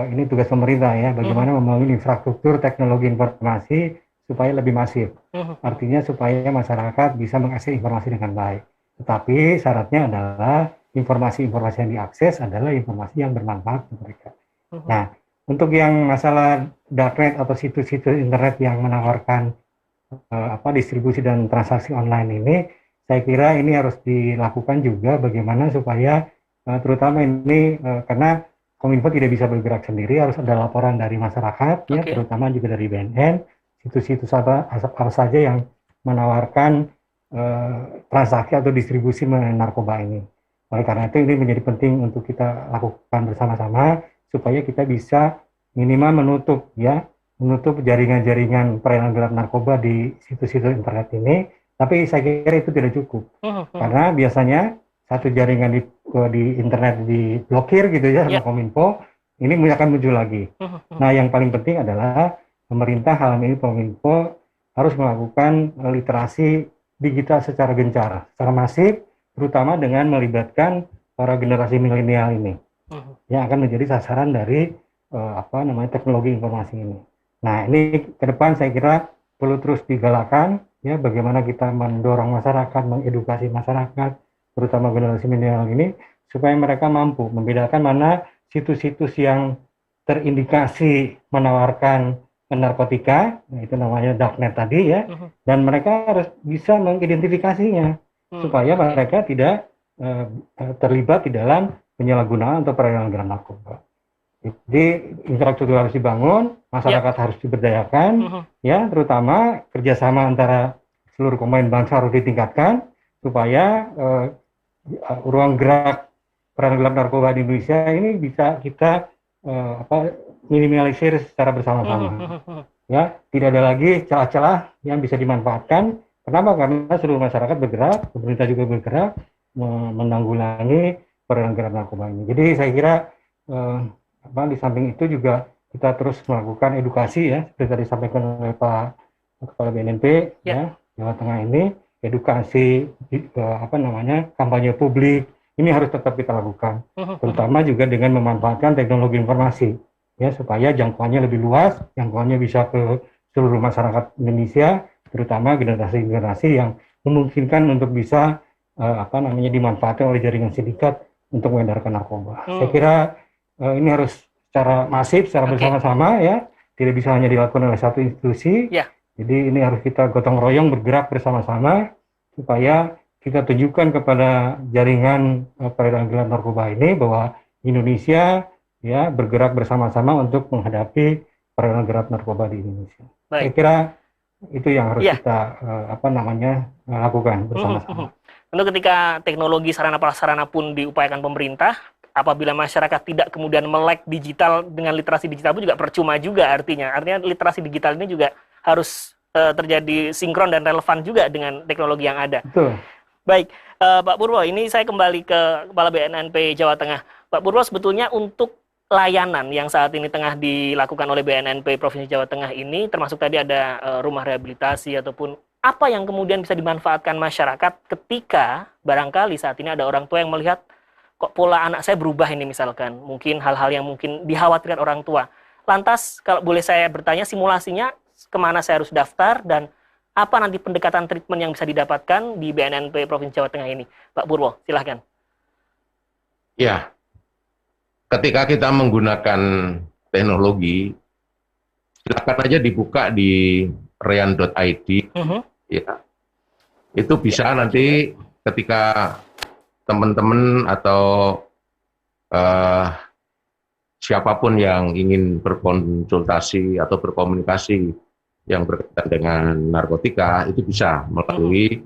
ini tugas pemerintah ya, bagaimana membangun infrastruktur teknologi informasi supaya lebih masif. Artinya supaya masyarakat bisa mengakses informasi dengan baik. Tetapi syaratnya adalah informasi-informasi yang diakses adalah informasi yang bermanfaat untuk mereka. Nah, untuk yang masalah darknet atau situs-situs internet yang menawarkan distribusi dan transaksi online ini, saya kira ini harus dilakukan juga bagaimana supaya terutama ini karena Kominfo tidak bisa bergerak sendiri, harus ada laporan dari masyarakat, ya, terutama juga dari BNN, situs-situs apa saja yang menawarkan transaksi atau distribusi narkoba ini. Oleh karena itu ini menjadi penting untuk kita lakukan bersama-sama supaya kita bisa minimal menutup jaringan-jaringan peredaran gelap narkoba di situs-situs internet ini. Tapi saya kira itu tidak cukup, karena biasanya satu jaringan di internet diblokir gitu ya sama Kominfo, ini akan muncul lagi. Nah, yang paling penting adalah pemerintah hal ini Kominfo harus melakukan literasi digital secara gencar, secara masif, terutama dengan melibatkan para generasi milenial ini, yang akan menjadi sasaran dari teknologi informasi ini. Nah, ini ke depan saya kira perlu terus digalakkan, ya, bagaimana kita mendorong masyarakat, mengedukasi masyarakat, terutama generasi milenial ini, supaya mereka mampu membedakan mana situs-situs yang terindikasi menawarkan narkotika, itu namanya darknet tadi ya, dan mereka harus bisa mengidentifikasinya, supaya mereka tidak terlibat di dalam penyalahgunaan atau peredaran gelap narkoba. Jadi infrastruktur harus dibangun, masyarakat harus diberdayakan, ya, terutama kerjasama antara seluruh komponen bangsa harus ditingkatkan supaya ruang gerak peredaran gelap narkoba di Indonesia ini bisa kita minimalisir secara bersama-sama. Ya, tidak ada lagi celah-celah yang bisa dimanfaatkan Kenapa? Karena seluruh masyarakat bergerak, pemerintah juga bergerak menanggulangi peredaran gelap narkoba ini. Jadi saya kira di samping itu juga kita terus melakukan edukasi ya, seperti tadi disampaikan oleh Pak Kepala BNNP ya, Jawa Tengah ini, edukasi kampanye publik ini harus tetap kita lakukan, terutama juga dengan memanfaatkan teknologi informasi ya, supaya jangkauannya lebih luas, jangkauannya bisa ke seluruh masyarakat Indonesia, terutama generasi-generasi yang memungkinkan untuk bisa dimanfaatkan oleh jaringan sindikat untuk mengedarkan narkoba. Saya kira ini harus secara masif, secara bersama-sama ya, tidak bisa hanya dilakukan oleh satu institusi. Jadi ini harus kita gotong royong bergerak bersama-sama supaya kita tunjukkan kepada jaringan peredaran gelap narkoba ini bahwa Indonesia ya bergerak bersama-sama untuk menghadapi peredaran gelap narkoba di Indonesia. Saya kira itu yang harus kita lakukan bersama-sama.
Tentu ketika teknologi sarana prasarana pun diupayakan pemerintah, apabila masyarakat tidak kemudian melek digital dengan literasi digital pun juga percuma juga artinya. Artinya literasi digital ini juga harus terjadi sinkron dan relevan juga dengan teknologi yang ada.
Betul.
Baik, Pak Purwo, ini saya kembali ke Kepala BNNP Jawa Tengah. Pak Purwo, sebetulnya untuk layanan yang saat ini tengah dilakukan oleh BNNP Provinsi Jawa Tengah ini, termasuk tadi ada rumah rehabilitasi ataupun apa yang kemudian bisa dimanfaatkan masyarakat ketika barangkali saat ini ada orang tua yang melihat kok pola anak saya berubah ini misalkan, mungkin hal-hal yang mungkin dikhawatirkan orang tua. Lantas kalau boleh saya bertanya simulasinya kemana saya harus daftar dan apa nanti pendekatan treatment yang bisa didapatkan di BNNP Provinsi Jawa Tengah ini? Pak Purwo, silahkan.
Ya, ketika kita menggunakan teknologi, silakan aja dibuka di rean.id, ya, itu bisa nanti ketika teman-teman atau siapapun yang ingin berkonsultasi atau berkomunikasi yang berkaitan dengan narkotika itu bisa melalui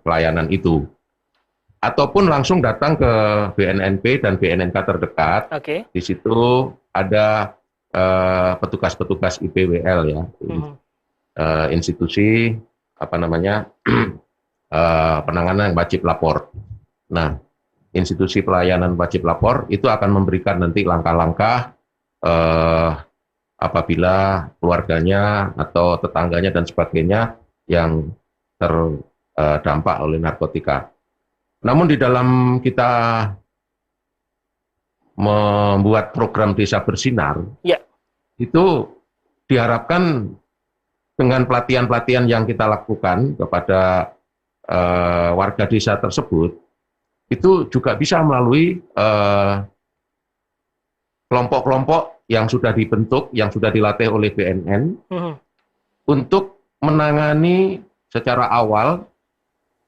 pelayanan itu, ataupun langsung datang ke BNNP dan BNNK terdekat. Di situ ada petugas-petugas IPWL ya, institusi penanganan wajib lapor. Nah, institusi pelayanan wajib lapor itu akan memberikan nanti langkah-langkah apabila keluarganya atau tetangganya dan sebagainya yang terdampak oleh narkotika. Namun di dalam kita membuat program Desa Bersinar, itu diharapkan dengan pelatihan-pelatihan yang kita lakukan kepada warga desa tersebut, itu juga bisa melalui kelompok-kelompok yang sudah dibentuk, yang sudah dilatih oleh BNN, untuk menangani secara awal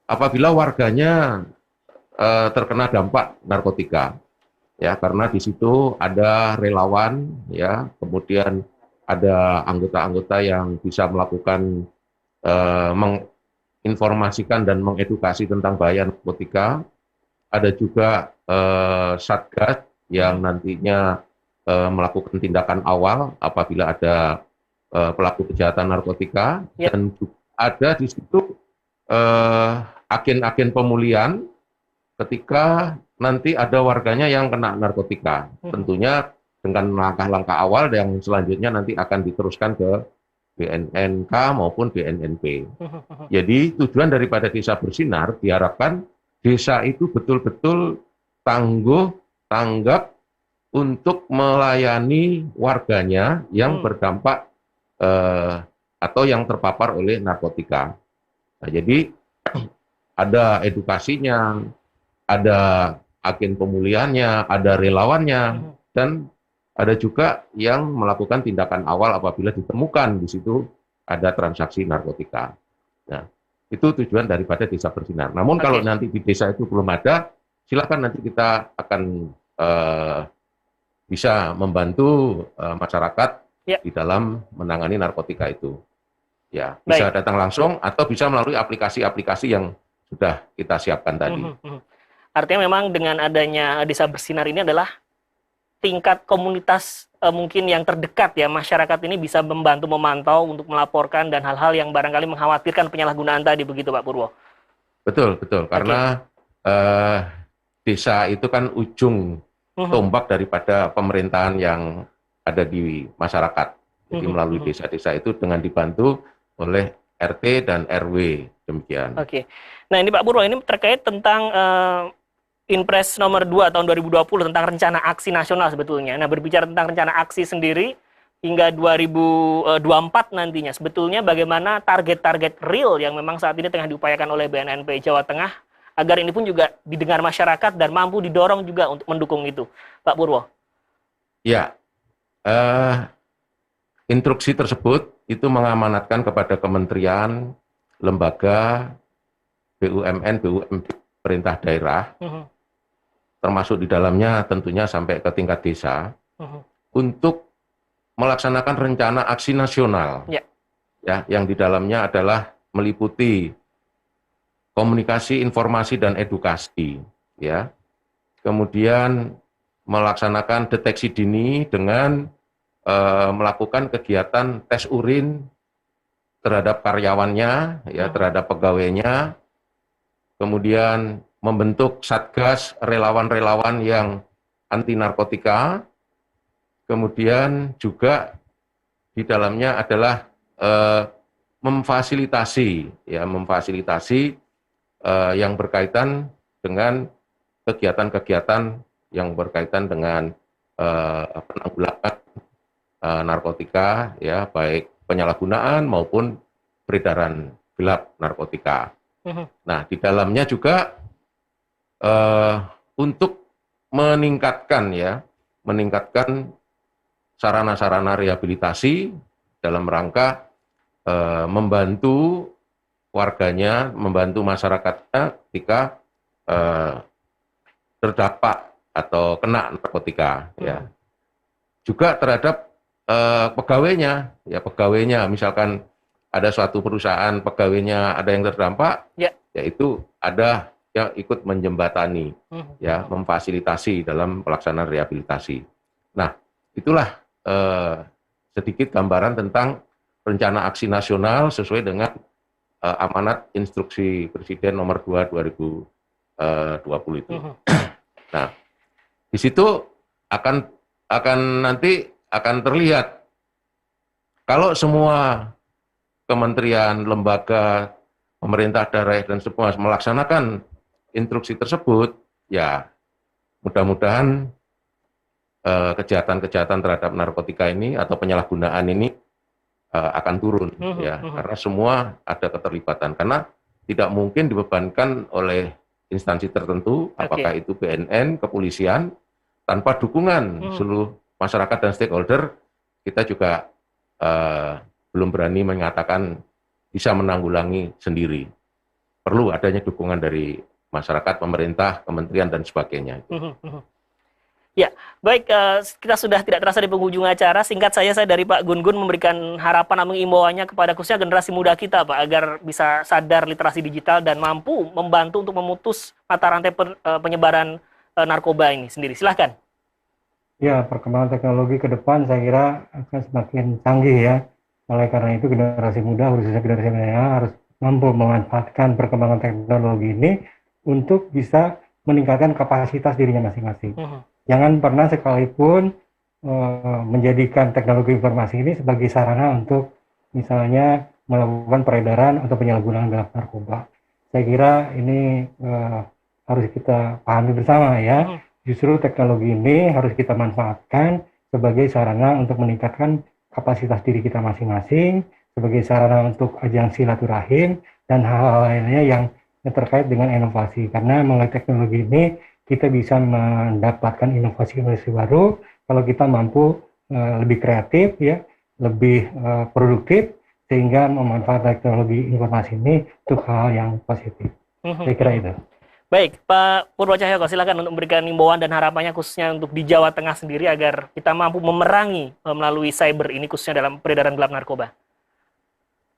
apabila warganya terkena dampak narkotika. Ya, karena di situ ada relawan, ya, kemudian ada anggota-anggota yang bisa melakukan menginformasikan dan mengedukasi tentang bahaya narkotika. Ada juga satgas yang nantinya melakukan tindakan awal apabila ada pelaku kejahatan narkotika, dan ada di situ agen-agen pemulihan ketika nanti ada warganya yang kena narkotika. Tentunya dengan langkah-langkah awal yang selanjutnya nanti akan diteruskan ke BNNK maupun BNNP. Jadi tujuan daripada Desa Bersinar diharapkan desa itu betul-betul tangguh, tanggap untuk melayani warganya yang berdampak atau yang terpapar oleh narkotika. Nah, jadi ada edukasinya, ada agen pemulihannya, ada relawannya, dan ada juga yang melakukan tindakan awal apabila ditemukan di situ ada transaksi narkotika. Nah, itu tujuan daripada Desa Bersinar. Namun kalau nanti di desa itu belum ada, silakan nanti kita akan bisa membantu masyarakat di dalam menangani narkotika itu. Ya, bisa datang langsung atau bisa melalui aplikasi-aplikasi yang sudah kita siapkan tadi.
Artinya memang dengan adanya Desa Bersinar ini adalah tingkat komunitas mungkin yang terdekat ya, masyarakat ini bisa membantu memantau untuk melaporkan dan hal-hal yang barangkali mengkhawatirkan penyalahgunaan tadi, begitu Pak Purwo?
Betul, karena desa itu kan ujung tombak daripada pemerintahan yang ada di masyarakat. Jadi melalui desa-desa itu dengan dibantu oleh RT dan RW, demikian.
Oke. Nah ini Pak Purwo, ini terkait tentang Inpres nomor 2 tahun 2020 tentang rencana aksi nasional sebetulnya. Nah berbicara tentang rencana aksi sendiri hingga 2024 nantinya, sebetulnya bagaimana target-target real yang memang saat ini tengah diupayakan oleh BNNP Jawa Tengah agar ini pun juga didengar masyarakat dan mampu didorong juga untuk mendukung itu, Pak Purwo?
Ya, instruksi tersebut itu mengamanatkan kepada kementerian, lembaga, BUMN, perintah daerah, termasuk di dalamnya tentunya sampai ke tingkat desa, untuk melaksanakan rencana aksi nasional, ya, yang di dalamnya adalah meliputi komunikasi, informasi, dan edukasi, ya. Kemudian melaksanakan deteksi dini dengan melakukan kegiatan tes urin terhadap karyawannya, ya, terhadap pegawainya. Kemudian membentuk satgas relawan-relawan yang anti narkotika. Kemudian juga di dalamnya adalah memfasilitasi yang berkaitan dengan kegiatan-kegiatan yang berkaitan dengan penanggulangan narkotika, ya, baik penyalahgunaan maupun peredaran gelap narkotika. Nah, di dalamnya juga untuk meningkatkan sarana-sarana rehabilitasi dalam rangka membantu warganya, membantu masyarakatnya ketika terdampak atau kena narkotika, ya. Juga terhadap pegawainya, misalkan ada suatu perusahaan pegawainya ada yang terdampak, yaitu ada yang ikut menjembatani, ya, memfasilitasi dalam pelaksanaan rehabilitasi. Nah, itulah sedikit gambaran tentang rencana aksi nasional sesuai dengan amanat instruksi Presiden nomor 2 2020 itu. Nah, di situ nanti akan terlihat kalau semua kementerian, lembaga, pemerintah daerah dan semua melaksanakan instruksi tersebut, ya mudah-mudahan kejahatan-kejahatan terhadap narkotika ini atau penyalahgunaan ini akan turun, ya, karena semua ada keterlibatan, karena tidak mungkin dibebankan oleh instansi tertentu, apakah itu BNN, kepolisian, tanpa dukungan seluruh masyarakat dan stakeholder. Kita juga belum berani menyatakan bisa menanggulangi sendiri. Perlu adanya dukungan dari masyarakat, pemerintah, kementerian, dan sebagainya.
Ya, baik, kita sudah tidak terasa di penghujung acara. Singkat saja saya dari Pak Gun-Gun memberikan harapan namun imbauannya kepada khususnya generasi muda kita, Pak, agar bisa sadar literasi digital dan mampu membantu untuk memutus mata rantai penyebaran narkoba ini sendiri. Silahkan.
Ya, perkembangan teknologi ke depan saya kira akan semakin canggih, ya. Oleh karena itu generasi muda, khususnya generasi milenial, harus mampu memanfaatkan perkembangan teknologi ini untuk bisa meningkatkan kapasitas dirinya masing-masing. Jangan pernah sekalipun menjadikan teknologi informasi ini sebagai sarana untuk misalnya melakukan peredaran atau penyalahgunaan gelap narkoba. Saya kira ini harus kita pahami bersama, ya. Justru teknologi ini harus kita manfaatkan sebagai sarana untuk meningkatkan kapasitas diri kita masing-masing, sebagai sarana untuk ajang silaturahim dan hal-hal lainnya yang terkait dengan inovasi. Karena melalui teknologi ini kita bisa mendapatkan inovasi-inovasi baru kalau kita mampu lebih kreatif, ya, lebih produktif, sehingga memanfaatkan teknologi informasi ini untuk hal yang positif. Saya kira itu.
Baik, Pak Purwo Cahyoko, silakan untuk memberikan imbauan dan harapannya khususnya untuk di Jawa Tengah sendiri agar kita mampu memerangi melalui cyber ini khususnya dalam peredaran gelap narkoba.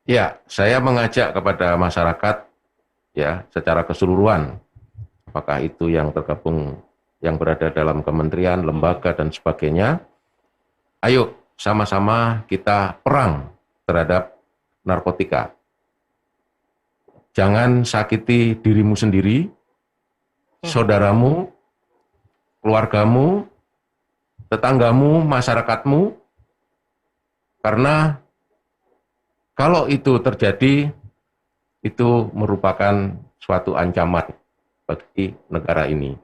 Ya, saya mengajak kepada masyarakat, ya, secara keseluruhan, apakah itu yang tergabung, yang berada dalam kementerian, lembaga, dan sebagainya, ayo sama-sama kita perang terhadap narkotika. Jangan sakiti dirimu sendiri, saudaramu, keluargamu, tetanggamu, masyarakatmu, karena kalau itu terjadi, itu merupakan suatu ancaman bagi negara ini.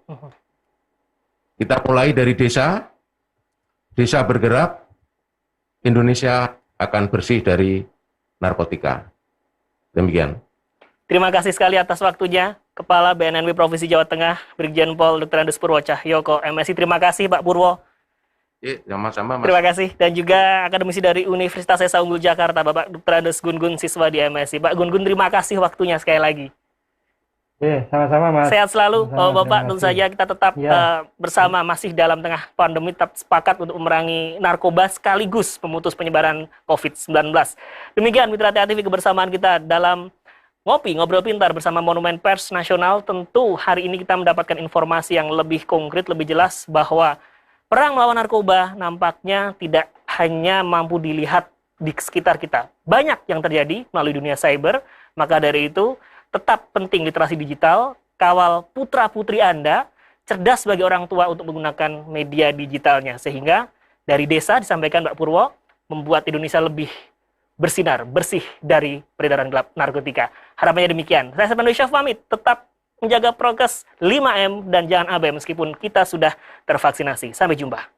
Kita mulai dari desa, desa bergerak, Indonesia akan bersih dari narkotika. Demikian.
Terima kasih sekali atas waktunya, Kepala BNNW Provinsi Jawa Tengah, Brigjen Pol Dr. Andes Purwo Cahyoko, MSI. Terima kasih Pak Purwo.
Sama-sama, Mas.
Terima kasih. Dan juga akademisi dari Universitas Esa Unggul Jakarta, Bapak Dr. Andes Gun-Gun, siswa di MSI. Pak Gun-Gun, terima kasih waktunya sekali lagi.
Sama-sama, Mas.
Sehat selalu, Bapak. Tentu saja kita tetap bersama, masih dalam tengah pandemi, tetap sepakat untuk memerangi narkoba sekaligus memutus penyebaran COVID-19. Demikian Mitra TV kebersamaan kita dalam Ngopi, Ngobrol Pintar bersama Monumen Pers Nasional. Tentu hari ini kita mendapatkan informasi yang lebih konkret, lebih jelas bahwa perang melawan narkoba nampaknya tidak hanya mampu dilihat di sekitar kita. Banyak yang terjadi melalui dunia cyber, maka dari itu tetap penting literasi digital, kawal putra-putri Anda, cerdas sebagai orang tua untuk menggunakan media digitalnya. Sehingga dari desa, disampaikan Mbak Purwo, membuat Indonesia lebih bersinar, bersih dari peredaran gelap narkotika. Harapannya demikian. Saya Stefan Syaf pamit, tetap menjaga prokes 5M dan jangan abai meskipun kita sudah tervaksinasi. Sampai jumpa.